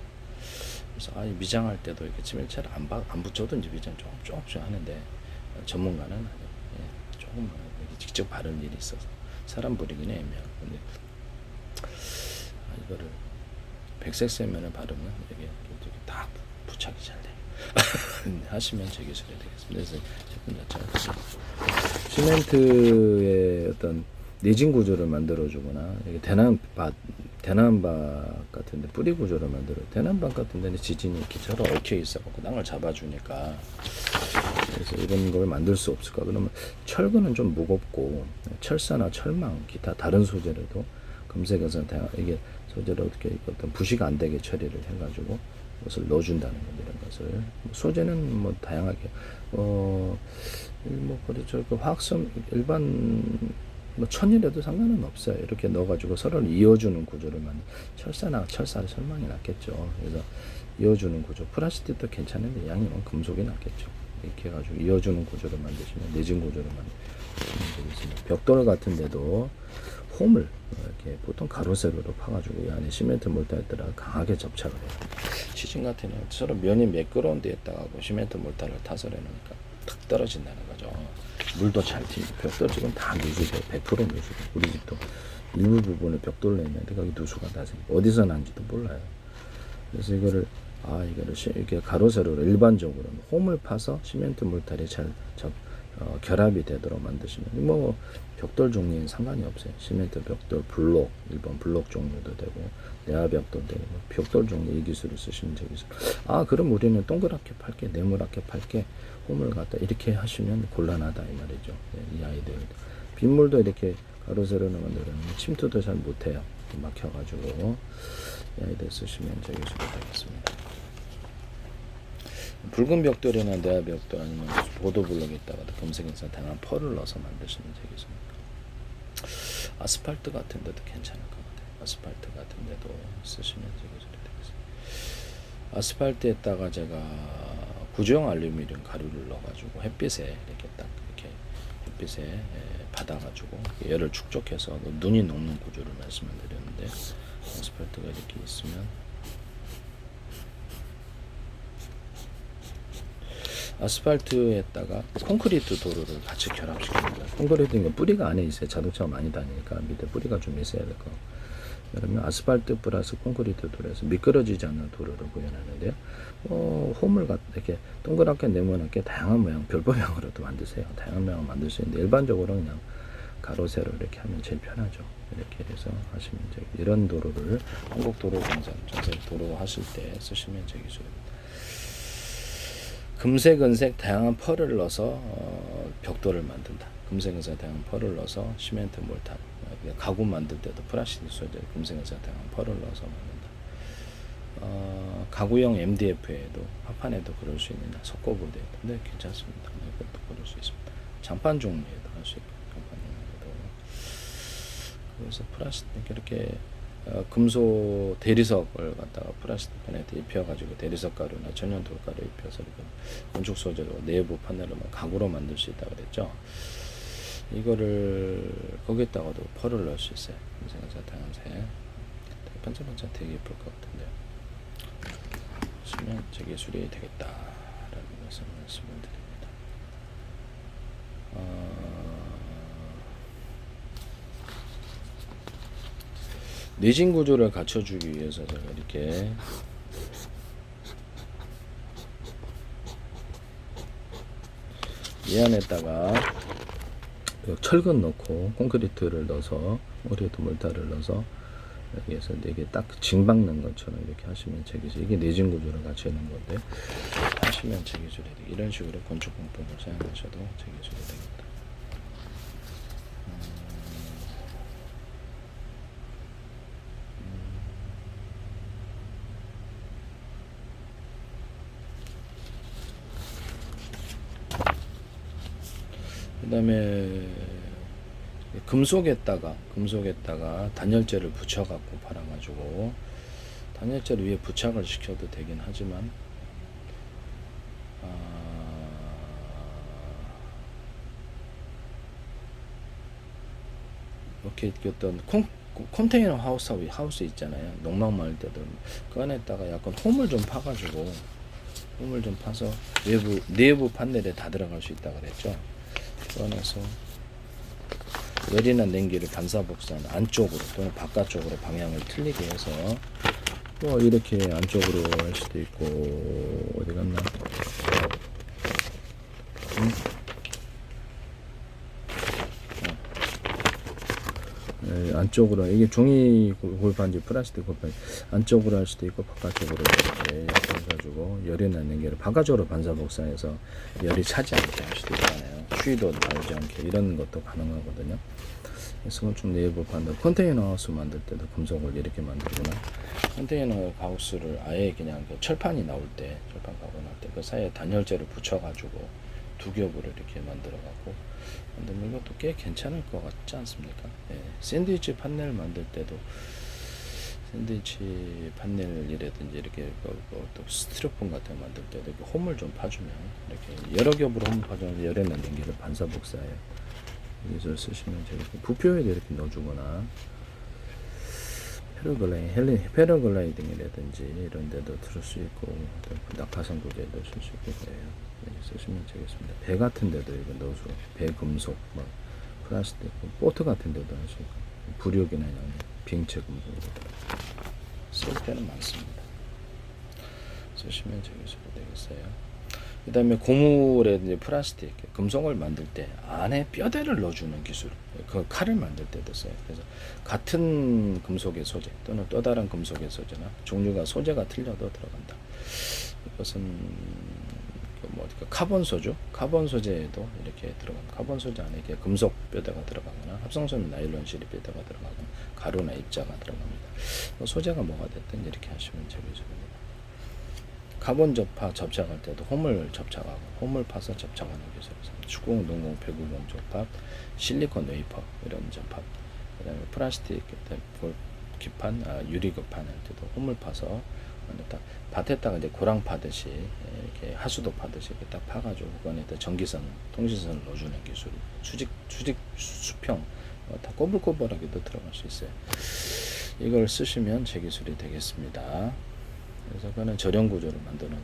그래서 미장할 때도 이렇게 치밀차를 안 붙여도 이제 미장 조금씩 하는데, 전문가는 아니에요. 예, 조금 직접 바를 일이 있어서 사람 부리기는 애매하고. 근데 이거를 백색 세면을 바르면 이게 딱 부착이 잘 돼요. 하시면 제 기술이 되겠습니다. 그래서 제품 자체가 시멘트의 어떤 내진 구조를 만들어주거나, 대나무밭 같은데 뿌리 구조를 대나무밭 같은 데는 지진이 이렇게 저로 얽혀 있어갖고 땅을 잡아주니까, 그래서 이런 걸 만들 수 없을까? 그러면 철근은 좀 무겁고, 철사나 철망, 기타 다른 소재로도 금색에서 이게 소재로 어떻게 어떤 부식 안 되게 처리를 해가지고 것을 넣어준다는 겁니다. 이런 것을 소재는 뭐 다양하게 그렇죠. 그 화학성 일반 천이라도 상관은 없어요. 이렇게 넣어가지고 서로를 이어주는 구조를 철사나 철망이 낫겠죠. 그래서 이어주는 구조. 플라스틱도 괜찮은데 양이 금속이 낫겠죠. 이렇게 해가지고 이어주는 구조를 만드시면, 내진 구조를 만드시면 되겠습니다. 벽돌 같은 데도 홈을 이렇게 보통 가로 세로로 파가지고 이 안에 시멘트 몰타에다가 강하게 접착을 해요. 시즌 같은 경우는 서로 면이 매끄러운 데에다가 시멘트 몰타를 타서 내놓으니까 탁 떨어진다는 거죠. 물도 잘 튀고. 벽돌 집은 다 누수돼요. 100% 누수돼. 우리 집도 일부 부분에 벽돌 내는데 거기 누수가 다 생기고 어디서 난지도 몰라요. 그래서 이거를 이렇게 가로 세로로 일반적으로 홈을 파서 시멘트 몰타리 잘 결합이 되도록 만드시면, 뭐 벽돌 종류는 상관이 없어요. 시멘트 벽돌, 블록, 일반 블록 종류도 되고, 내화 벽돌 되고, 벽돌 종류 이 기술을 쓰시면 제 기술. 그럼 우리는 동그랗게 팔게, 네모랗게 팔게, 홈을 갖다 이렇게 하시면 곤란하다 이 말이죠. 네, 이 아이들 빗물도 이렇게 가로 세로로 만들었는데 침투도 잘 못해요. 막혀가지고 이 아이들 쓰시면 제 기술이 되겠습니다. 붉은 벽돌이나 내화 벽돌 아니면 보도블록에다가 금색에서 다양한 펄을 넣어서 만드시면 되겠습니다. 아스팔트 같은 데도 괜찮을 것 같아요. 아스팔트 같은 데도 쓰시면 되겠습니다. 아스팔트에다가 제가 구조형 알루미늄 가루를 넣어가지고 햇빛에 이렇게 햇빛에 받아가지고 열을 축적해서 눈이 녹는 구조를 말씀을 드렸는데, 아스팔트가 이렇게 있으면 아스팔트에다가 콘크리트 도로를 같이 결합시킵니다. 콘크리트는 뿌리가 안에 있어요. 자동차가 많이 다니니까 밑에 뿌리가 좀 있어야 될 거. 그러면 아스팔트 플러스 콘크리트 도로에서 미끄러지지 않는 도로를 구현하는데요. 홈을 이렇게 동그랗게 네모나게 다양한 모양, 별도 모양으로도 만드세요. 다양한 모양을 만들 수 있는데, 일반적으로 그냥 가로 세로 이렇게 하면 제일 편하죠. 이렇게 해서 하시면 되고, 이런 도로를 한국도로공사 전세 도로 하실 때 쓰시면 제 기술입니다. 금색, 은색 다양한 펄을 넣어서 벽돌을 만든다. 금색, 은색 다양한 펄을 넣어서 시멘트, 몰타, 가구 만들 때도 플라스틱 소재, 금색, 은색 다양한 펄을 넣어서 만든다. 가구용 MDF에도 합판에도 그럴 수 있는 석고보드에도, 근데 괜찮습니다. 이것도 그럴 수 있습니다. 장판 종류에도 할 수 있고, 장판 종류에도. 그래서 플라스틱 이렇게 금속 대리석을 갖다가 플라스틱 판에 입혀가지고 대리석 가루나 천연 돌가루 입혀서 이렇게 건축 소재로 내부 판넬을 가구로 만들 수 있다 그랬죠. 이거를 거기에다가도 펄을 넣을 수 있어요. 금색, 다양색, 반짝반짝 되게 예쁠 것 같은데요. 쓰면 제 기술이 되겠다라는 것을 말씀을 드립니다. 내진 구조를 갖춰주기 위해서 제가 이렇게 이 안에다가 철근 넣고 콘크리트를 넣어서 머리에도 몰타를 넣어서 여기에서 이게 딱 징 박는 것처럼 이렇게 하시면 제 기술, 이게 내진 구조를 갖춰 있는 건데 하시면 제 기술이 되고, 이런 식으로 건축 공법을 사용하셔도 제 기술이 되겠다. 그 다음에 금속에다가 단열재를 붙여갖고 팔아가지고, 단열재를 위에 부착을 시켜도 되긴 하지만 이렇게 어떤 컨테이너 하우스 있잖아요. 농막 많을 때도 그 안에다가 약간 홈을 좀 파가지고, 홈을 좀 파서 내부 판넬에 다 들어갈 수 있다 그랬죠. 그 안에서 열이나 냉기를 반사복사한 안쪽으로 또는 바깥쪽으로 방향을 틀리게 해서 뭐 이렇게 안쪽으로 할 수도 있고, 어디 갔나? 안쪽으로, 이게 종이 골판지 플라스틱 골판지 안쪽으로 할 수도 있고 바깥쪽으로 이렇게 해가지고 열이나 냉기를 바깥쪽으로 반사복사해서 열이 차지 않게 할 수도 있잖아요. 추위도 나오지 않게, 이런 것도 가능하거든요. 그래서 건축 내부 판넬, 컨테이너 하우스 만들 때도 금속을 이렇게 만들거나, 컨테이너 하우스를 아예 그냥 그 철판 가구 나올 때 그 사이에 단열재를 붙여가지고 두 겹으로 이렇게 만들어가고 만들면 이것도 꽤 괜찮을 것 같지 않습니까? 예. 샌드위치 판넬 만들 때도, 샌드위치 판넬이라든지 이렇게 또 스티로폼 같은 거 만들 때도 이렇게 홈을 좀 파주면, 이렇게 여러 겹으로 홈을 파주면 열에는 냉기를 반사복사해요. 여기서 쓰시면 되겠고, 부표에도 이렇게 넣어주거나, 패러글라이딩이라든지 이런 데도 들을 수 있고, 낙하산 구제도 쓸 수 있고 그래요. 여기 쓰시면 되겠습니다. 배 같은 데도 이거 넣어주고, 배 금속, 뭐 플라스틱, 보트 같은 데도 할 수 있고, 부력이나 이런 비행체 금속으로 쓸 때는 많습니다. 쓰시면 되겠어요. 그 다음에 고무에 이제 플라스틱, 금속을 만들 때 안에 뼈대를 넣어주는 기술, 그 칼을 만들 때도 써요. 그래서 같은 금속의 소재 또는 또 다른 금속의 소재나 종류가 소재가 틀려도 들어간다. 이것은 카본 소재에도 이렇게 들어간다. 카본 소재 안에 이렇게 금속 뼈대가 들어가거나, 합성선 나일론 실이 뼈대가 들어가거나, 가루나 입자가 들어갑니다. 소재가 뭐가 됐든 이렇게 하시면 되겠습니다. 카본 접착할 때도 홈을 접착하고, 홈을 파서 접착하는 기술, 축구공, 농공, 배구공 접합, 실리콘 웨이퍼 이런 접합, 그 다음에 플라스틱 기판, 유리급판 할 때도 홈을 파서 밭에다가 이제 고랑 파듯이, 이렇게 하수도 파듯이 이렇게 딱 파가지고 그 안에다 통신선을 넣어주는 기술, 수평, 다 꼬불꼬불하게도 들어갈 수 있어요. 이걸 쓰시면 제 기술이 되겠습니다. 그래서 그거는 절연 구조를 만드는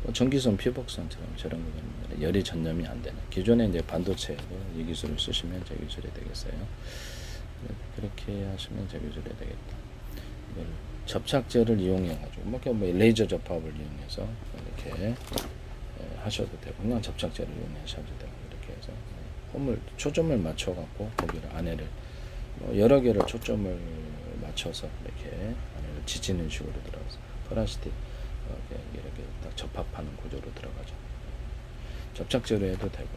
거, 전기선 피복선처럼 절연 구조는 열이 전염이 안 되는, 기존에 이제 반도체에도 이 기술을 쓰시면 제 기술이 되겠어요. 그렇게 하시면 제 기술이 되겠다. 이걸 접착제를 이용해 가지고 뭐 레이저 접합을 이용해서 이렇게 하셔도 되고, 그냥 접착제를 이용하셔도 되고, 이렇게 해서 홈을 초점을 맞춰 갖고 거기를 안에를 여러 개를 초점을 맞춰서 이렇게 안에를 지지는 식으로 들어가서 플라스틱 이렇게 딱 접합하는 구조로 들어가죠. 접착제로 해도 되고.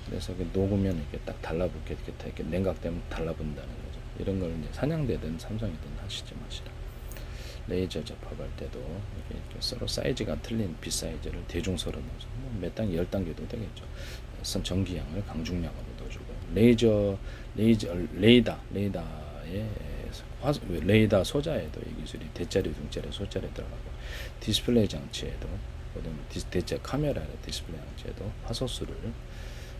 그래서 녹으면 이렇게 딱 달라붙게 이렇게 냉각되면 달라붙는다는 거죠. 이런 걸 이제 산양대든 삼성이든 하시지 마시라. 레이저 접합할 때도 이렇게 서로 사이즈가 틀린 B 사이즈를 대중서로 넣어서 몇 단계 10단계도 되겠죠. 선 전기량을 강중량으로 넣어주고 레이다 소자에도 이 기술이 대짜리, 중짜리, 소짜리 들어가고 디스플레이 장치에도 대짜 카메라 디스플레이 장치에도 화소수를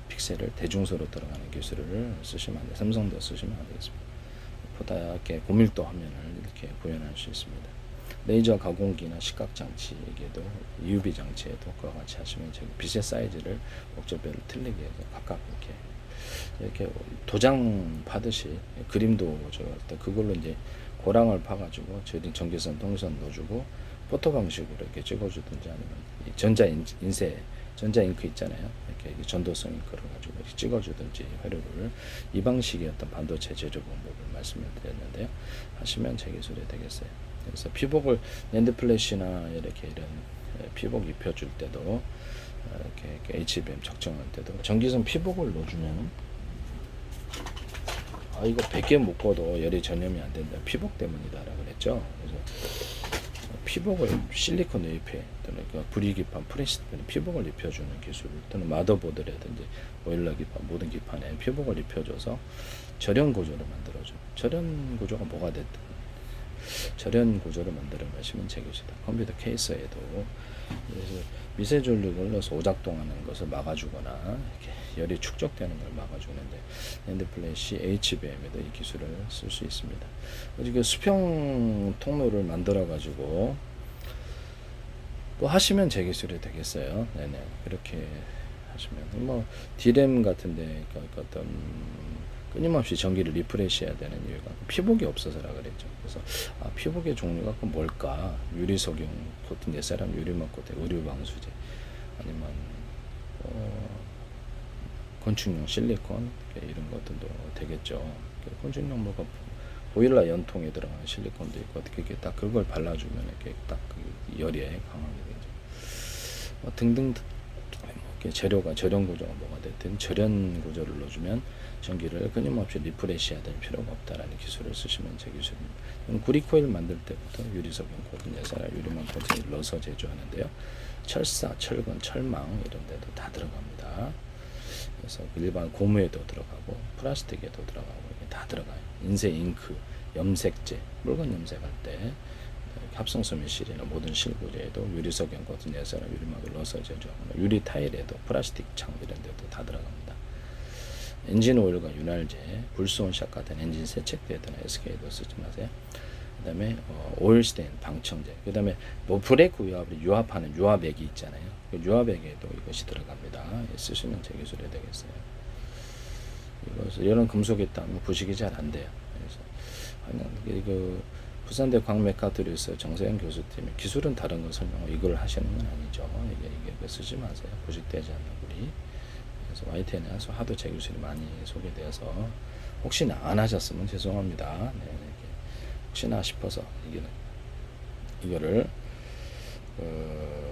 픽셀을 대중소로 들어가는 기술을 쓰시면 안 돼요. 삼성도 쓰시면 안 되겠습니다. 보다 이렇게 고밀도 화면을 이렇게 구현할 수 있습니다. 레이저 가공기나 시각 장치에게도 UV 장치에도 그와 같이 하시면 빛의 사이즈를 목적별로 틀리게 해서 각각 이렇게 도장 파듯이 그림도 그걸로 이제 고랑을 파가지고 전기선, 통선 넣어주고 포토 방식으로 이렇게 찍어주든지 아니면 전자 잉크 있잖아요. 이렇게 전도성 잉크를 가지고 이렇게 찍어주든지 회로를 이 방식의 어떤 반도체 제조 방법을 말씀을 드렸는데요. 하시면 제 기술이 되겠어요. 그래서 피복을 낸드 플래시나 이렇게 이런 피복 입혀줄 때도 이렇게 HBM 적정할 때도 전기선 피복을 넣어주면 이거 100개 묶어도 열이 전염이 안 된다. 피복 때문이다라고 그랬죠. 그래서 피복을 실리콘 웨이프에 또는 불이기판, 프레시판에 피복을 입혀주는 기술 또는 마더보드라든지 보일러 기판, 모든 기판에 피복을 입혀줘서 절연 구조를 만들어줘. 절연 구조가 뭐가 됐든 절연 구조를 만들어 가시면 제 기술이다. 컴퓨터 케이스에도 그래서 미세 전력을 넣어서 오작동하는 것을 막아주거나 이렇게 열이 축적되는 걸 막아주는데 낸드 플래시 HBM에도 이 기술을 쓸 수 있습니다. 그리고 수평 통로를 만들어 가지고 또 하시면 제 기술이 되겠어요. 네네 그렇게 하시면 뭐 D램 같은데 어떤 끊임없이 전기를 리프레시해야 되는 이유가 피복이 없어서라 그랬죠. 그래서 피복의 종류가 뭘까? 유리석용 코팅, 넷사람 유리막 코팅, 의류 방수제, 아니면 건축용 실리콘 이런 것들도 되겠죠. 건축용 뭐가 보일러 연통에 들어가는 실리콘도 있고 어떻게 딱 그걸 발라주면 이렇게 딱 열에 강하게 되죠. 등등. 재료가 절연 구조가 뭐가 됐든 절연 구조를 넣어주면 전기를 끊임없이 리프레시해야 될 필요가 없다라는 기술을 쓰시면 제 기술입니다. 구리코일 만들 때부터 유리석용 코팅, 넷사람 유리막 코팅을 넣어서 제조하는데요. 철사, 철근, 철망 이런 데도 다 들어갑니다. 그래서 일반 고무에도 들어가고 플라스틱에도 들어가고 다 들어가요. 인쇄 잉크, 염색제, 물건 염색할 때 합성소 밀실이나 모든 실구제에도 유리석용 코팅, 넷사람 유리막을 넣어서 제조하거나 유리 타일에도 플라스틱 창 이런 데도 다 들어갑니다. 엔진 오일과 윤활제, 불수온 샷같은 엔진 세척대에도 SK도 쓰지 마세요. 그 다음에 오일 스테인 방청제, 그 다음에 뭐 브레이크 유압을 유압하는 유압액이 있잖아요. 그 유압액에도 이것이 들어갑니다. 쓰시면 제 기술이 되겠어요. 이것을 이런 금속에 따면 부식이 잘 안 돼요. 그래서 이거 부산대 광메카트리스 정세영 교수팀이 기술은 다른 거 설명하고 이걸 하시는 건 아니죠. 이게 쓰지 마세요. 부식되지 않는 구리. 그래서 YTN에 와서 하도 제 기술이 많이 소개되어서 혹시나 안 하셨으면 죄송합니다. 네, 혹시나 싶어서 이거를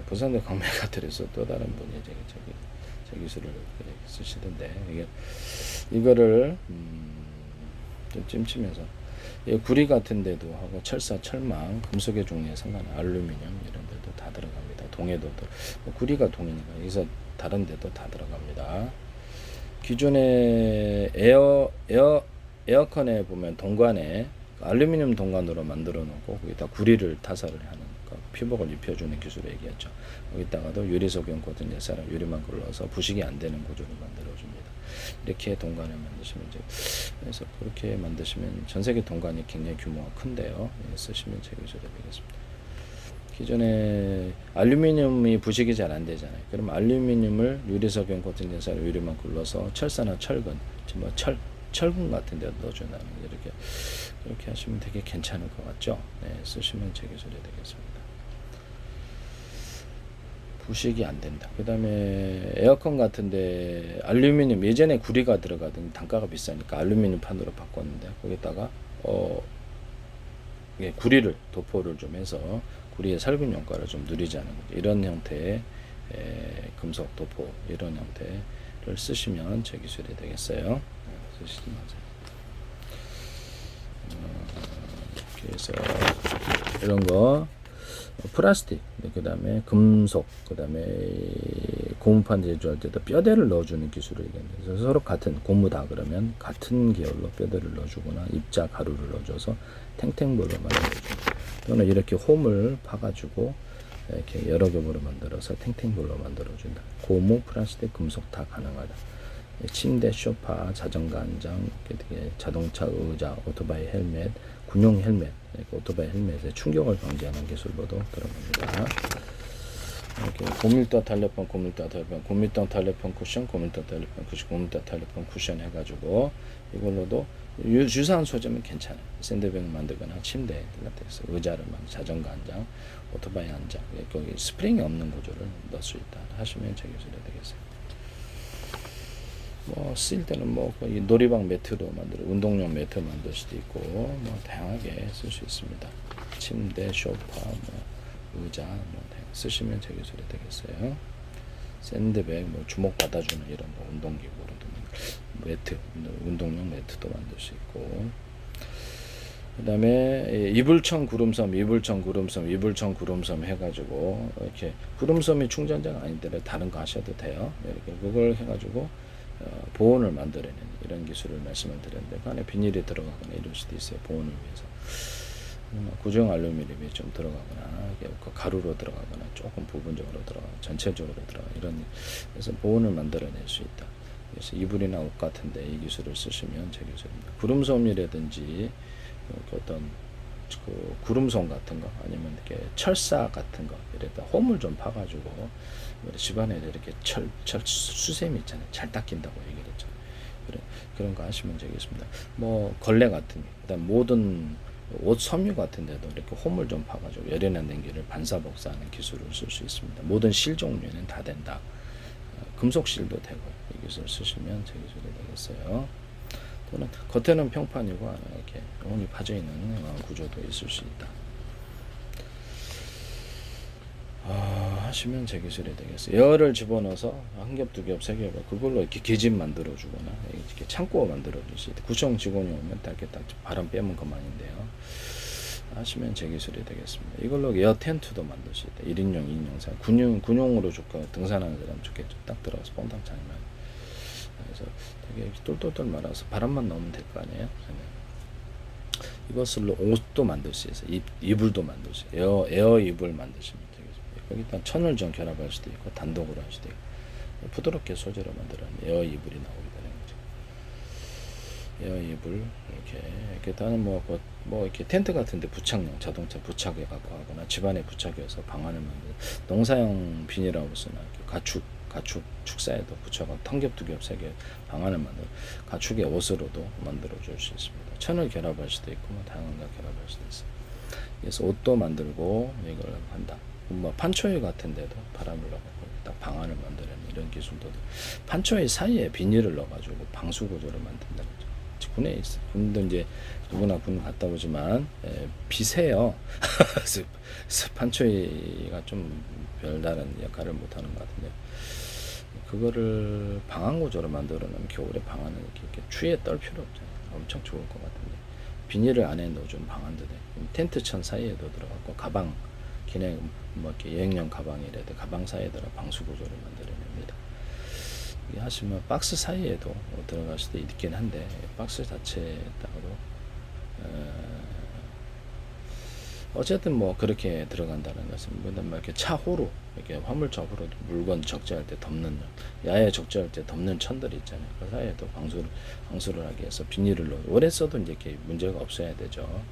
부산대 광메카트리스 또 다른 분이 제 기술을 쓰시던데 이거를 좀 찜치면서 구리 같은 데도 하고 철사, 철망, 금속의 종류에 상관한 알루미늄 이런 데도 다 들어갑니다. 동에도 구리가 동이니까 여기서 다른 데도 다 들어갑니다. 기존에 에어컨에 보면 동관에 알루미늄 동관으로 만들어 놓고 거기다 구리를 타설을 하는 피복을 입혀주는 기술을 얘기했죠. 여기다가도 유리석용 코팅, 넷사람 유리막을 넣어서 부식이 안 되는 구조를 만들어줍니다. 이렇게 동관을 만드시면 그래서 그렇게 만드시면 전 세계 동관이 굉장히 규모가 큰데요. 쓰시면 제 기술이 되겠습니다. 기존에 알루미늄이 부식이 잘 안 되잖아요. 그럼 알루미늄을 유리석용 코팅, 넷사람 유리막을 넣어서 철사나 철근, 뭐 철근 같은 데 넣어준다는 이렇게 그렇게 하시면 되게 괜찮을 것 같죠. 네, 쓰시면 제 기술이 되겠습니다. 부식이 안 된다. 그 다음에 에어컨 같은데 알루미늄, 예전에 구리가 들어가던 단가가 비싸니까 알루미늄 판으로 바꿨는데 거기다가 예, 구리를 도포를 좀 해서 구리의 살균 효과를 좀 누리자는 거죠. 이런 형태의 금속 도포, 이런 형태를 쓰시면 제 기술이 되겠어요. 쓰시지 마세요. 이렇게 해서 이런 거 플라스틱, 그 다음에 금속, 그 다음에 고무판 제조할 때도 뼈대를 넣어주는 기술을 얘기합니다. 그래서 서로 같은 고무다 그러면 같은 계열로 뼈대를 넣어주거나 입자 가루를 넣어줘서 탱탱볼로 만들어줍니다. 또는 이렇게 홈을 파가지고 이렇게 여러 겹으로 만들어서 탱탱볼로 만들어준다. 고무, 플라스틱, 금속 다 가능하다. 침대, 소파, 자전거 안장, 자동차 의자, 오토바이 헬멧, 군용 헬멧, 오토바이 헬멧에 충격을 방지하는 기술로도 들어갑니다. 이렇게 고밀도 탄력판, 고밀도 탄력판, 고밀도 탄력판 쿠션, 고밀도 탄력판 쿠션, 고밀도 탄력판 쿠션 해가지고 이걸로도 유사한 소재면 괜찮아요. 샌드백 만들거나 침대, 라텍스, 의자를 만들, 자전거 안장, 오토바이 안장, 거기 스프링이 없는 구조를 넣을 수 있다 하시면 제 기술이 되겠어요. 뭐 쓸 때는 뭐 거의 놀이방 매트로 만들어 운동용 매트 만들 수도 있고 뭐 다양하게 쓸 수 있습니다. 침대, 소파, 뭐 의자 뭐 쓰시면 제 기술이 되겠어요. 샌드백, 뭐 주먹 받아주는 이런 뭐 운동기구로도 매트, 운동용 매트도 만들 수 있고. 그다음에 이불청 구름섬, 이불청 구름섬, 이불청 구름섬 해가지고 이렇게 구름섬이 충전자가 아닌데 다른 거 하셔도 돼요. 이렇게 그걸 해가지고 보온을 만들어내는 이런 기술을 말씀을 드렸는데 그 안에 비닐이 들어가거나 이럴 수도 있어요. 보온을 위해서 구정 알루미늄이 좀 들어가거나 가루로 들어가거나 조금 부분적으로 들어가 전체적으로 들어가 이런 그래서 보온을 만들어낼 수 있다. 그래서 이불이나 옷 같은데 이 기술을 쓰시면 제 기술입니다. 구름솜이라든지 어떤 그 구름솜 같은 거 아니면 이렇게 철사 같은 거 이랬다 홈을 좀 파가지고 집안에 이렇게 철 수세미 있잖아요. 잘 닦인다고 얘기를 했잖아요. 그런 거 하시면 되겠습니다. 뭐 걸레 같은 게 그다음 모든 옷 섬유 같은 데도 이렇게 홈을 좀 파가지고 열연한 냉기를 반사복사하는 기술을 쓸 수 있습니다. 모든 실 종류는 다 된다. 금속 실도 되고 이 기술을 쓰시면 제 기술이 되겠어요. 또는 겉에는 평판이고 안에 이렇게 홈이 파져 있는 구조도 있을 수 있다. 하시면 제 기술이 되겠어요. 에어를 집어넣어서 한 겹, 두 겹, 세 겹, 그걸로 이렇게 계집 만들어주거나 이렇게 창고 만들어줄 수 있다. 구청 직원이 오면 이렇게 딱 바람 빼면 그만인데요. 하시면 제 기술이 되겠습니다. 이걸로 에어 텐트도 만들 수 있다. 1인용, 2인용, 군용으로 좋고 등산하는 사람 좋겠죠. 딱 들어가서 뽕당 차면. 그래서 되게 똘똘똘 말아서 바람만 넣으면 될 거 아니에요. 이것으로 옷도 만들 수 있어요. 이불도 만들 수 있어요. 에어 이불 만드시면 되겠습니다. 여기다 천을 좀 결합할 수도 있고 단독으로 할 수도 있고 부드럽게 소재로 만들어낸 에어 이불이 나오게 되는 거죠. 에어 이불 이렇게 다른 뭐 이렇게 텐트 같은데 부착용 자동차 부착해 갖고 하거나 집안에 부착해서 방안을 만들 농사용 비닐하우스나 가축 축사에도 붙여가 텅겹 두겹 세겹 방안을 만들어 가축의 옷으로도 만들어 줄 수 있습니다. 천을 결합할 수도 있고 뭐 다양한 걸 결합할 수도 있어요. 그래서 옷도 만들고 이걸 한다. 뭐 판초유 같은 데도 바람을 넣어갖고 딱 방안을 만들어내는 이런 기술도 판초유 사이에 비닐을 넣어가지고 방수 구조를 만든다는 거죠. 군에 있어. 군도 이제 누구나 군 갔다 오지만 비세요. 판초유가 좀 별다른 역할을 못하는 것 같은데. 그거를 방안 구조로 만들어 놓으면 겨울에 방안을 이렇게 추위에 떨 필요 없잖아요. 엄청 좋을 것 같은데 비닐을 안에 넣어준 방안도 돼. 텐트 천 사이에도 들어갔고 가방 기내 뭐 이렇게 여행용 가방이라도 가방 사이에 들어 방수 구조를 만들어냅니다. 이게 하시면 박스 사이에도 들어갈 수도 있긴 한데 박스 자체에 따로 어쨌든 뭐 그렇게 들어간다는 것은 그다음 이렇게 차호로 이렇게 화물차 호로 물건 적재할 때 덮는 야외 적재할 때 덮는 천들이 있잖아요. 그 사이에도 방수를 하기 위해서 비닐을 넣어 오래 써도 이제 이렇게 문제가 없어야 되죠.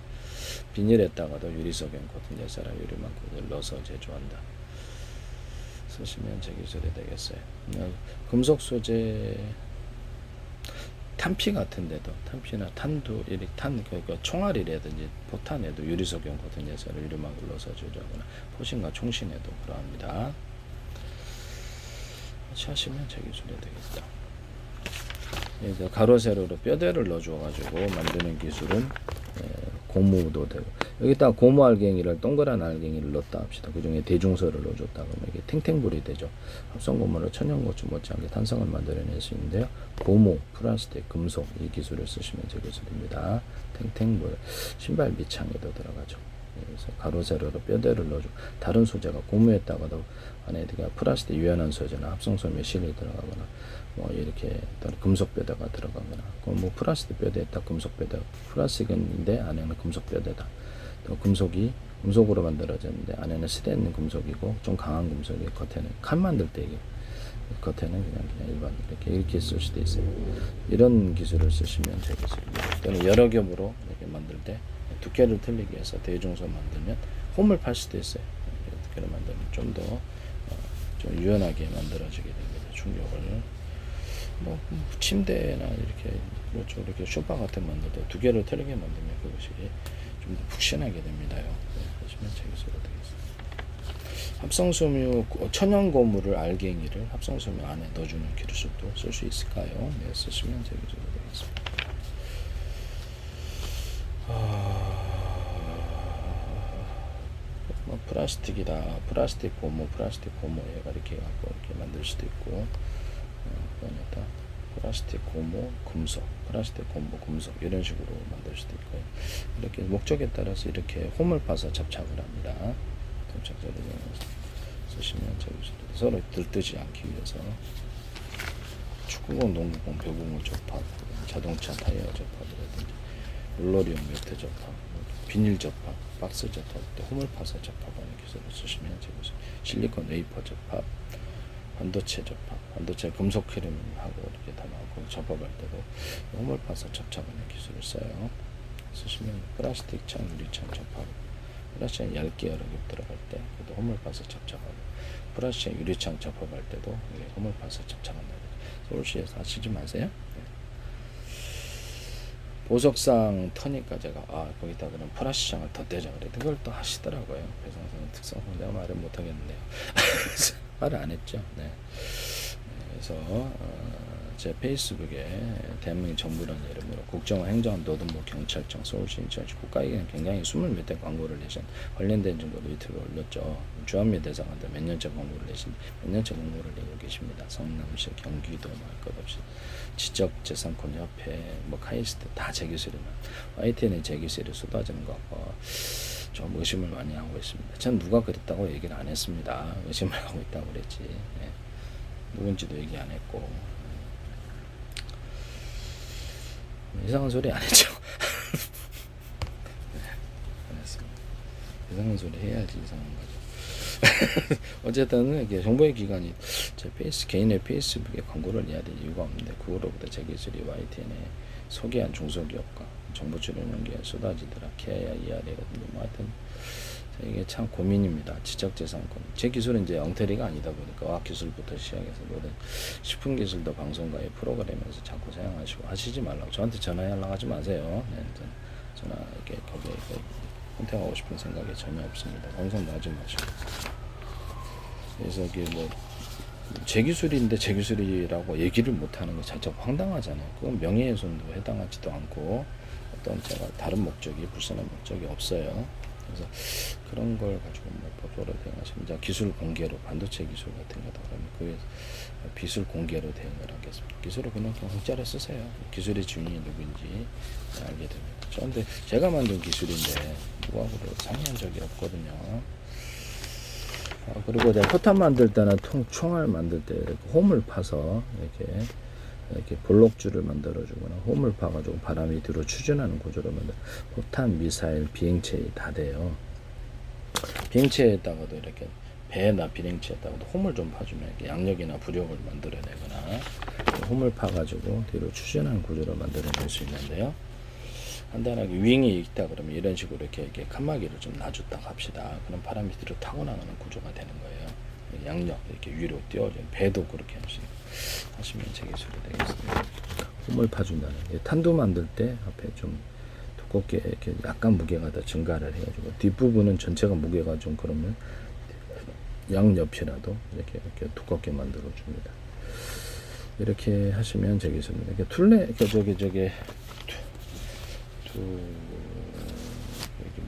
비닐에다가도 유리석엔 코팅 열사랑 유리만큼을 넣어서 제조한다. 쓰시면 제 기술이 되겠어요. 금속 소재 탄피 같은 데도 탄피나 탄두 이렇게 그러니까 총알이라든지 포탄에도 유리석용 코팅 열사를 유리막을 넣어서 제조하거나 포신과 총신에도 그러합니다. 같이 하시면 제 기술이 되겠다. 이제 가로 세로로 뼈대를 넣어줘 가지고 만드는 기술은 고무도 되고, 여기다 고무 알갱이를 동그란 알갱이를 넣었다 합시다. 그 중에 대중서를 넣어줬다 그러면 이게 탱탱볼이 되죠. 합성 고무로 천연고추 못지않게 탄성을 만들어낼 수 있는데요. 고무, 플라스틱, 금속 이 기술을 쓰시면 제 기술입니다. 탱탱볼, 신발 밑창에도 들어가죠. 그래서 가로 세로로 뼈대를 넣어줘. 다른 소재가 고무였다가도 안에 플라스틱 유연한 소재나 합성섬유 실이 들어가거나 뭐 이렇게 금속 뼈대가 들어가거나, 뭐 플라스틱 뼈대에다 금속 뼈대, 플라스틱인데 안에는 금속 뼈대다. 또 금속으로 만들어졌는데 안에는 스테인 금속이고 좀 강한 금속이, 겉에는 칼 만들 때 이게 겉에는 그냥 일반 이렇게 쓸 수도 있어요. 이런 기술을 쓰시면 되겠습니다. 또는 여러 겹으로 이렇게 만들 때 두께를 틀리게 해서 대중서 만들면 홈을 팔 수도 있어요. 두께를 만들면 좀 더 좀 유연하게 만들어지게 됩니다. 충격을 뭐 침대나 이렇게 소파 같은 만들 때 두께를 틀리게 만들면 그것이 좀 더 푹신하게 됩니다요. 하시면 제 기술이 되겠습니다. 합성섬유 천연 고무를 알갱이를 합성섬유 안에 넣어주는 기술도 쓸 수 있을까요? 네, 쓰시면 제 기술이 되겠습니다. 뭐 플라스틱이다, 플라스틱 고무 얘가 이렇게 갖고 이렇게 만들 수도 있고, 그거다 플라스틱 고무 금속, 플라스틱 고무 금속 이런 식으로 만들 수도 있고요. 이렇게 목적에 따라서 이렇게 홈을 파서 접착을 합니다. 접착제를 쓰시면 서로 들뜨지 않기 위해서 축구공, 농구공, 배구공 접합, 자동차 타이어 접합이라든지 물놀이용 매트 접합, 비닐 접합, 박스 접합, 또 홈을 파서 접합하는 기술을 쓰시면 되겠습니다. 실리콘 웨이퍼 접합, 반도체 접합, 반도체 금속 크림하고 이렇게 담아고 접합할 때도 홈을 파서 접착하는 기술을 써요. 쓰시면 플라스틱 창, 유리창 접합, 플라스틱 얇게 여러 겹 들어갈 때 그래도 홈을 파서 접착하고, 플라스틱 유리창 접합할 때도 홈을 파서 접착한다. 서울시에서 하시지 마세요. 보석상 터니까 제가 거기다 그럼 플라스틱장을 덧대자 그래. 그걸 또 하시더라고요. 배상사는 특성 내가 말을 못 하겠는데요. 말을 안 했죠. 네. 그래서 제 페이스북에 대한민국 정부라는 이름으로 국정원 행정안 노동부 경찰청 서울시 인천시 국가에게는 굉장히 20몇 대 광고를 내신 관련된 정보도 유튜브에 올렸죠. 주한미 대상한테 몇 년째 광고를 내신 몇 년째 광고를 내고 계십니다. 성남시, 경기도 할 것 없이 지적재산권 협회, 뭐 카이스트 다 제 기술이면 YTN의 제 기술이 쏟아지는 것 같고 좀 의심을 많이 하고 있습니다. 전 누가 그랬다고 얘기를 안 했습니다. 의심을 하고 있다고 그랬지. 네. 누군지도 얘기 안 했고. 이상한 소리 안 했죠. 네, 안 했습니다. 이상한 소리 해야지 이상한 거죠. 어쨌든 이게 정보의 기관이 제 개인의 페이스북에 광고를 내야 될 이유가 없는데, 그거로부터 제 기술이 YTN에 소개한 중소기업과 정보 출연 연계에 쏟아지더라. 케야 이하래거든요. 뭐 하여튼 이게 참 고민입니다. 지적재산권. 제 기술은 이제 엉터리가 아니다 보니까 과학기술부터 시작해서 모든 식품기술도 방송과의 프로그램에서 자꾸 사용하시고 하시지 말라고. 저한테 전화 연락하지 마세요. 네, 전화 이렇게 거기에 선택하고 싶은 생각이 전혀 없습니다. 방송도 하지 마시고. 그래서 이게 뭐 제 기술인데 제 기술이라고 얘기를 못하는 것 자체가 황당하잖아요. 그건 명예훼손도 해당하지도 않고 어떤 제가 다른 목적이 불순한 목적이 없어요. 그래서 그런 걸 가지고 뭐 법적으로 대응하시면 기술 공개로 반도체 기술 같은 거다 그러면 그게 기술 공개로 대응을 하겠습니다. 기술을 그냥 공짜로 쓰세요. 기술의 주인이 누구인지 알게 됩니다. 그런데 제가 만든 기술인데 누구하고도 상의한 적이 없거든요. 그리고 내가 포탄 만들 때나 총알 만들 때 이렇게 홈을 파서 이렇게 볼록줄을 만들어주거나 홈을 파가지고 바람이 뒤로 추진하는 구조로 만들 포탄, 미사일, 비행체 다 돼요. 비행체에다가도 이렇게 배나 비행체에다가도 홈을 좀 파주면 이렇게 양력이나 부력을 만들어내거나 홈을 파가지고 뒤로 추진하는 구조로 만들어낼 수 있는데요. 간단하게 윙이 있다 그러면 이런 식으로 이렇게 칸막이를 좀 놔줬다 합시다. 그럼 바람이 뒤로 타고 나가는 구조가 되는 거예요. 양력 이렇게 위로 띄워주는 배도 그렇게 하시면 제 기술이 되겠습니다. 홈을 파준다는 게 탄두 만들 때 앞에 좀 두껍게 이렇게 약간 무게가 더 증가를 해가지고 뒷부분은 전체가 무게가 좀 그러면 양옆이라도 이렇게 두껍게 만들어 줍니다. 이렇게 하시면 제 기술입니다. 이게 툴레 저기 여기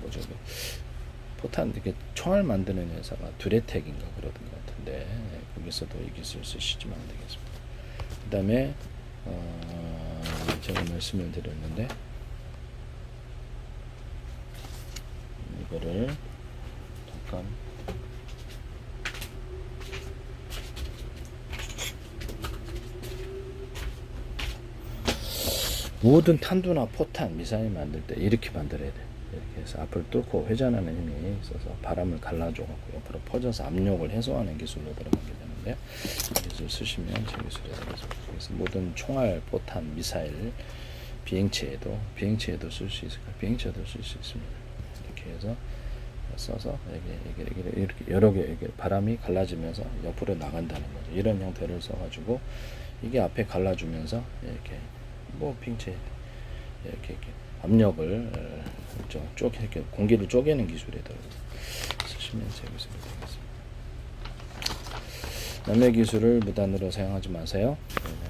뭐죠? 포탄 이렇게 총알 만드는 회사가 듀레텍인가 그러던 것 같은데 거기서도 이 기술 쓰시면 안 되겠습니다. 그다음에 제가 말씀을 드렸는데 이거를 잠깐 모든 탄두나 포탄, 미사일 만들 때 이렇게 만들어야 돼. 이렇게 해서 앞을 뚫고 회전하는 힘이 있어서 바람을 갈라줘갖고 옆으로 퍼져서 압력을 해소하는 기술로 들어가게 되는데 이 기술 쓰시면 제 기술이 되겠습니다. 그래서 모든 총알, 포탄, 미사일, 비행체에도 쓸 수 있을까요? 비행체도 쓸 수 있습니다. 이렇게 해서 써서 이렇게 여러 개 이렇게 바람이 갈라지면서 옆으로 나간다는 거죠. 이런 형태를 써가지고 이게 앞에 갈라주면서 이렇게 뭐 빙체 이렇게 압력을 이렇게 공기를 쪼개는 기술에 쓰시면 제 기술이 되겠습니다. 남의 기술을 무단으로 사용하지 마세요.